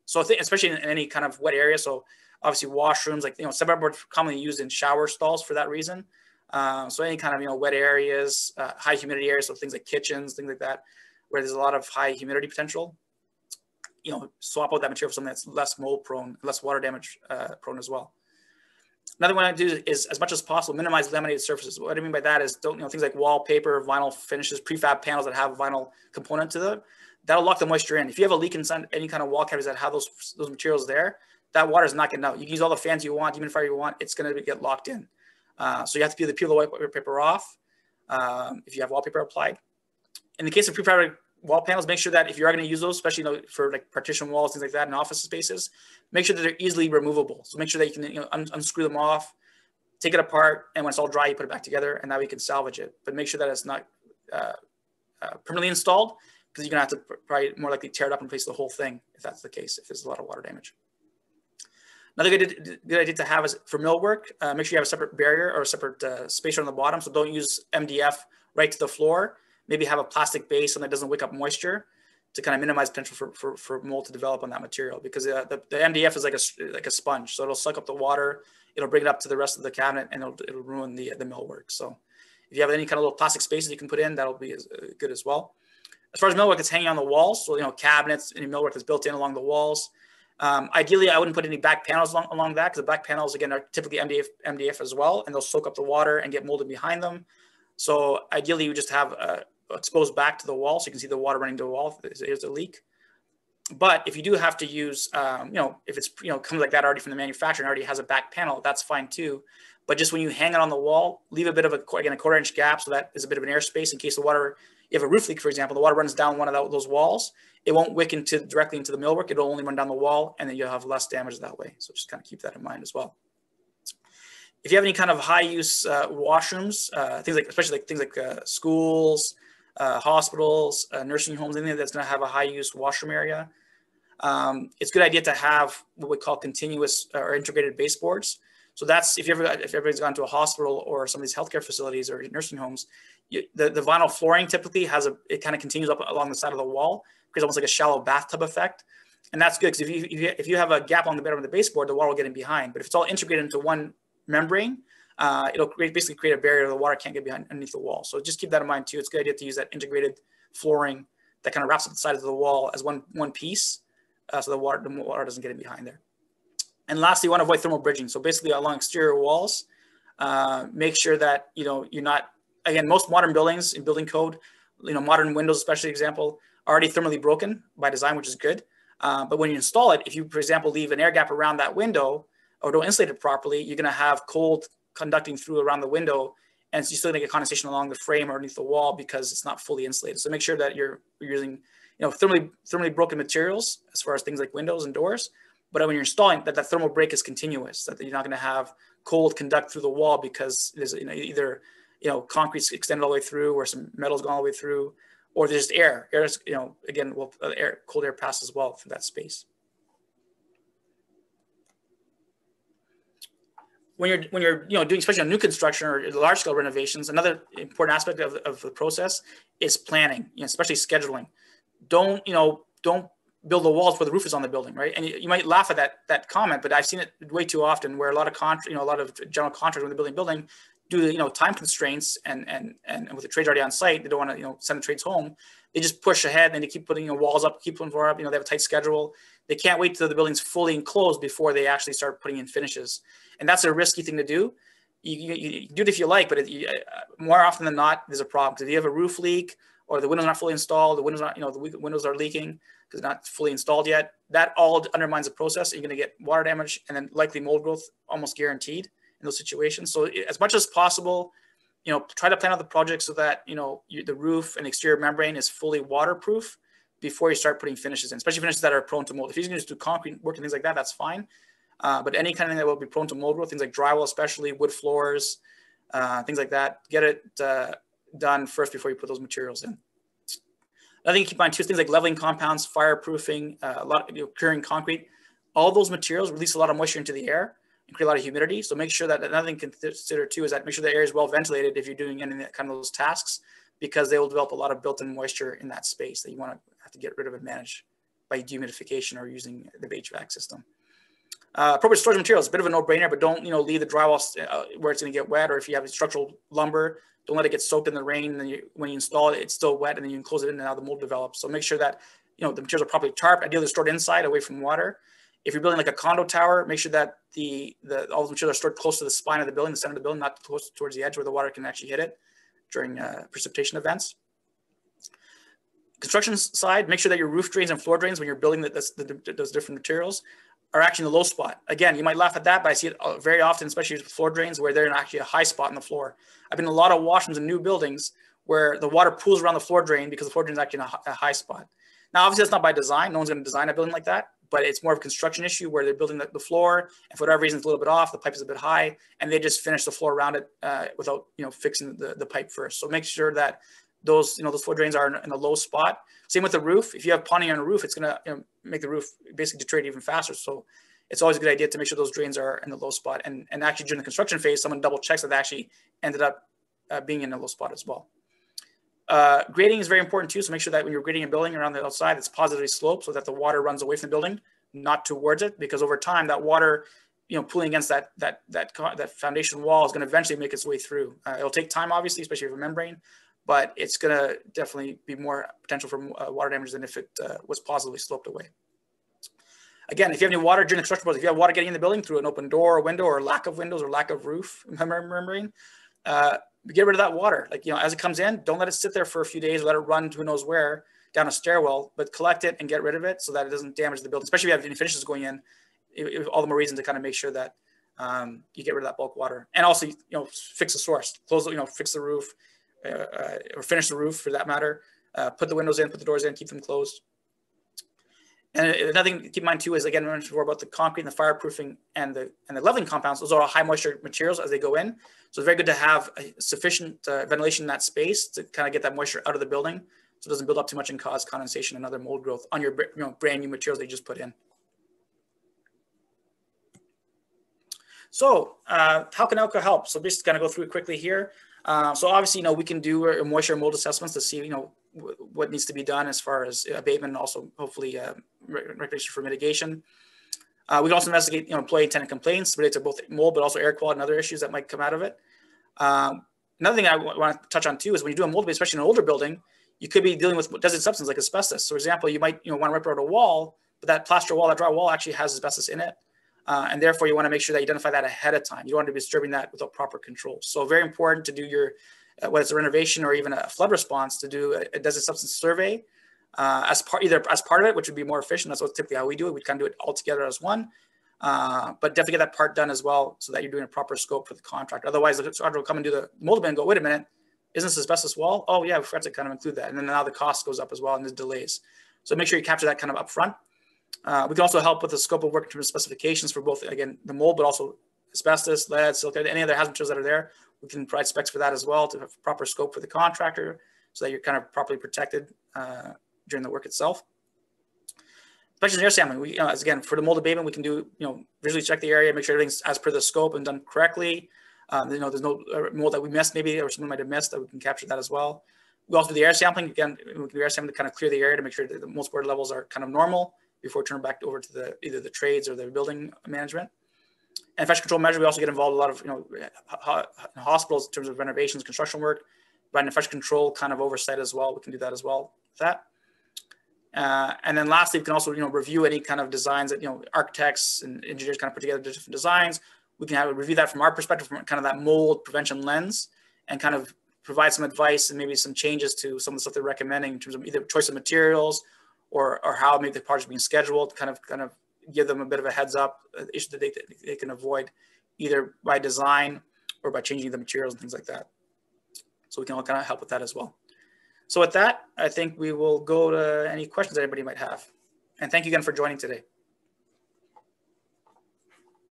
So I think, especially in any kind of wet area. So obviously washrooms, like, cement board commonly used in shower stalls for that reason. So any kind of, wet areas, high humidity areas, so things like kitchens, things like that, where there's a lot of high humidity potential, swap out that material for something that's less mold prone, less water damage prone as well. Another one I do is, as much as possible, minimize laminated surfaces. What I mean by that is things like wallpaper, vinyl finishes, prefab panels that have a vinyl component to them, that'll lock the moisture in. If you have a leak in any kind of wall cavities that have those materials there, that water is not getting out. You can use all the fans you want, dehumidifier you want, it's going to get locked in. So you have to peel the wallpaper off if you have wallpaper applied. In the case of prefabricated wall panels, make sure that if you are going to use those, especially for like partition walls, things like that in office spaces, make sure that they're easily removable. So make sure that you can unscrew them off, take it apart, and when it's all dry, you put it back together, and now we can salvage it. But make sure that it's not permanently installed, because you're going to have to probably more likely tear it up and replace the whole thing if that's the case, if there's a lot of water damage. Another good idea to have is for millwork, make sure you have a separate barrier or a separate spacer on the bottom. So don't use MDF right to the floor. Maybe have a plastic base and that doesn't wick up moisture to kind of minimize potential for mold to develop on that material, because the MDF is like a sponge. So it'll suck up the water, it'll bring it up to the rest of the cabinet, and it'll ruin the millwork. So if you have any kind of little plastic spaces you can put in, that'll be good as well. As far as millwork that's hanging on the walls, so cabinets, any millwork that's built in along the walls. Ideally, I wouldn't put any back panels along that, because the back panels, again, are typically MDF as well, and they'll soak up the water and get molded behind them. So ideally, you just have exposed back to the wall so you can see the water running to the wall if there's a leak. But if you do have to use, if it's, comes like that already from the manufacturer and already has a back panel, that's fine too. But just when you hang it on the wall, leave a bit of a 1/4-inch gap, so that is a bit of an airspace in case the water, you have a roof leak, for example, the water runs down one of those walls. It won't wick directly into the millwork. It'll only run down the wall, and then you'll have less damage that way. So just kind of keep that in mind as well. If you have any kind of high use washrooms, especially things like schools, hospitals, nursing homes, anything that's going to have a high use washroom area, it's a good idea to have what we call continuous or integrated baseboards. So that's if everybody's gone to a hospital or some of these healthcare facilities or nursing homes, the vinyl flooring typically it kind of continues up along the side of the wall, creates almost like a shallow bathtub effect. And that's good because if you have a gap on the bottom of the baseboard, the water will get in behind. But if it's all integrated into one membrane, it'll basically create a barrier. The water can't get underneath the wall. So just keep that in mind too. It's a good idea to use that integrated flooring that kind of wraps up the side of the wall as one piece, so the water doesn't get in behind there. And lastly, you want to avoid thermal bridging. So basically along exterior walls, make sure that you're not, again, most modern buildings in building code, modern windows, especially example, are already thermally broken by design, which is good. But when you install it, if you, for example, leave an air gap around that window or don't insulate it properly, you're going to have cold conducting through around the window, and so you're still going to get condensation along the frame or underneath the wall because it's not fully insulated. So make sure that you're using thermally broken materials as far as things like windows and doors. But when you're installing, that thermal break is continuous, that you're not going to have cold conduct through the wall because there's either concrete's extended all the way through or some metal's gone all the way through, or there's just air. Air is, again, cold air passes as well through that space. When you're doing, especially on new construction or large scale renovations, another important aspect of the process is planning, especially scheduling. Don't build the walls where the roof is on the building, right? And you might laugh at that comment, but I've seen it way too often where a lot of general contractors when they're building due to time constraints and with the trades already on site, they don't want to send the trades home. They just push ahead and they keep putting walls up, keep putting floor up. They have a tight schedule. They can't wait till the building's fully enclosed before they actually start putting in finishes, and that's a risky thing to do. You do it if you like, but more often than not, there's a problem. If you have a roof leak or the window's not fully installed, the windows are leaking because they're not fully installed yet, that all undermines the process. You're going to get water damage and then likely mold growth, almost guaranteed in those situations. So as much as possible, try to plan out the project so that the roof and exterior membrane is fully waterproof before you start putting finishes in, especially finishes that are prone to mold. If you're going to just do concrete work and things like that, that's fine. But any kind of thing that will be prone to mold growth, things like drywall, especially wood floors, things like that, get it done first before you put those materials in. Another thing to keep in mind too is things like leveling compounds, fireproofing, a lot of curing concrete. All those materials release a lot of moisture into the air and create a lot of humidity. So make sure that another thing to consider too is that make sure the air is well ventilated if you're doing any kind of those tasks, because they will develop a lot of built-in moisture in that space that you want to have to get rid of and manage by dehumidification or using the HVAC system. Appropriate storage materials, a bit of a no-brainer, but don't leave the drywall where it's going to get wet, or if you have structural lumber, don't let it get soaked in the rain. And then when you install it, it's still wet, and then you can close it in and now the mold develops. So make sure that the materials are properly tarped, ideally stored inside, away from water. If you're building like a condo tower, make sure that all the materials are stored close to the spine of the building, the center of the building, not close towards the edge where the water can actually hit it during precipitation events. Construction side, make sure that your roof drains and floor drains when you're building those different materials are actually in the low spot. Again, you might laugh at that, but I see it very often, especially with floor drains, where they're in actually a high spot in the floor. I've been in a lot of washrooms in new buildings where the water pools around the floor drain because the floor drain is actually in a high spot. Now, obviously, that's not by design. No one's going to design a building like that, but it's more of a construction issue where they're building the floor, and for whatever reason, it's a little bit off, the pipe is a bit high, and they just finish the floor around it without fixing the pipe first. So make sure that those floor drains are in a low spot. Same with the roof. If you have ponding on a roof, it's going to make the roof basically deteriorate even faster. So it's always a good idea to make sure those drains are in the low spot. And actually during the construction phase, someone double checks that they actually ended up being in a low spot as well. Grading is very important too. So make sure that when you're grading a building around the outside, it's positively sloped so that the water runs away from the building, not towards it, because over time that water, pulling against that foundation wall is going to eventually make its way through. It'll take time, obviously, especially if you have a membrane, but it's going to definitely be more potential for water damage than if it was positively sloped away. Again, if you have any water during the construction process, if you have water getting in the building through an open door or window or lack of windows or lack of roof membrane, get rid of that water. As it comes in, don't let it sit there for a few days, let it run to who knows where. down a stairwell, but collect it and get rid of it so that it doesn't damage the building, especially if you have any finishes going in. All the more reason to kind of make sure that you get rid of that bulk water, and also, fix the source, close, fix the roof, or finish the roof for that matter. Put the windows in, put the doors in, keep them closed. And another thing to keep in mind too is, again, we mentioned before about the concrete and the fireproofing and the leveling compounds. Those are all high moisture materials as they go in. So it's very good to have sufficient ventilation in that space to kind of get that moisture out of the building, so it doesn't build up too much and cause condensation and other mold growth on your brand new materials they just put in. So how can Elko help? So just kind of go through it quickly here. So obviously, we can do moisture mold assessments to see, what needs to be done as far as abatement, and also hopefully recognition for mitigation. We can also investigate, employee tenant complaints related to both mold, but also air quality and other issues that might come out of it. Another thing I want to touch on too is when you do a mold abate, especially in an older building, you could be dealing with designated substance like asbestos. So for example, you might want to rip out a wall, but that plaster wall, that dry wall actually has asbestos in it. And therefore, you want to make sure that you identify that ahead of time. You don't want to be disturbing that without proper control. So very important to do your, whether it's a renovation or even a flood response, to do a designated substance survey either as part of it, which would be more efficient. That's what typically how we do it. We kind of do it all together as one. But definitely get that part done as well, so that you're doing a proper scope for the contract. Otherwise, the contractor will come and do the mold abate and go, wait a minute, isn't this asbestos wall? Oh yeah, we forgot to kind of include that. And then now the cost goes up as well, and there's delays. So make sure you capture that kind of upfront. We can also help with the scope of work in terms of specifications for both, again, the mold, but also asbestos, lead, silica, any other hazard materials that are there. We can provide specs for that as well, to have proper scope for the contractor, so that you're kind of properly protected during the work itself. Inspection and air sampling. We, as again, for the mold abatement, we can do, visually check the area, make sure everything's as per the scope and done correctly. There's no mold that we missed maybe, or someone might have missed, that we can capture that as well. We also do the air sampling. Again, we can do air sampling to kind of clear the area to make sure that the most water levels are kind of normal before turning back over to either the trades or the building management. And infection control measures, we also get involved a lot of, in hospitals in terms of renovations, construction work, but infection control kind of oversight as well. We can do that as well with that. And then lastly, we can also, review any kind of designs that, architects and engineers kind of put together different designs. We can have a review that from our perspective, from kind of that mold prevention lens, and kind of provide some advice and maybe some changes to some of the stuff they're recommending in terms of either choice of materials or how maybe the project is being scheduled, kind of give them a bit of a heads up, issues that they can avoid either by design or by changing the materials and things like that. So we can all kind of help with that as well. So with that, I think we will go to any questions that anybody might have. And thank you again for joining today.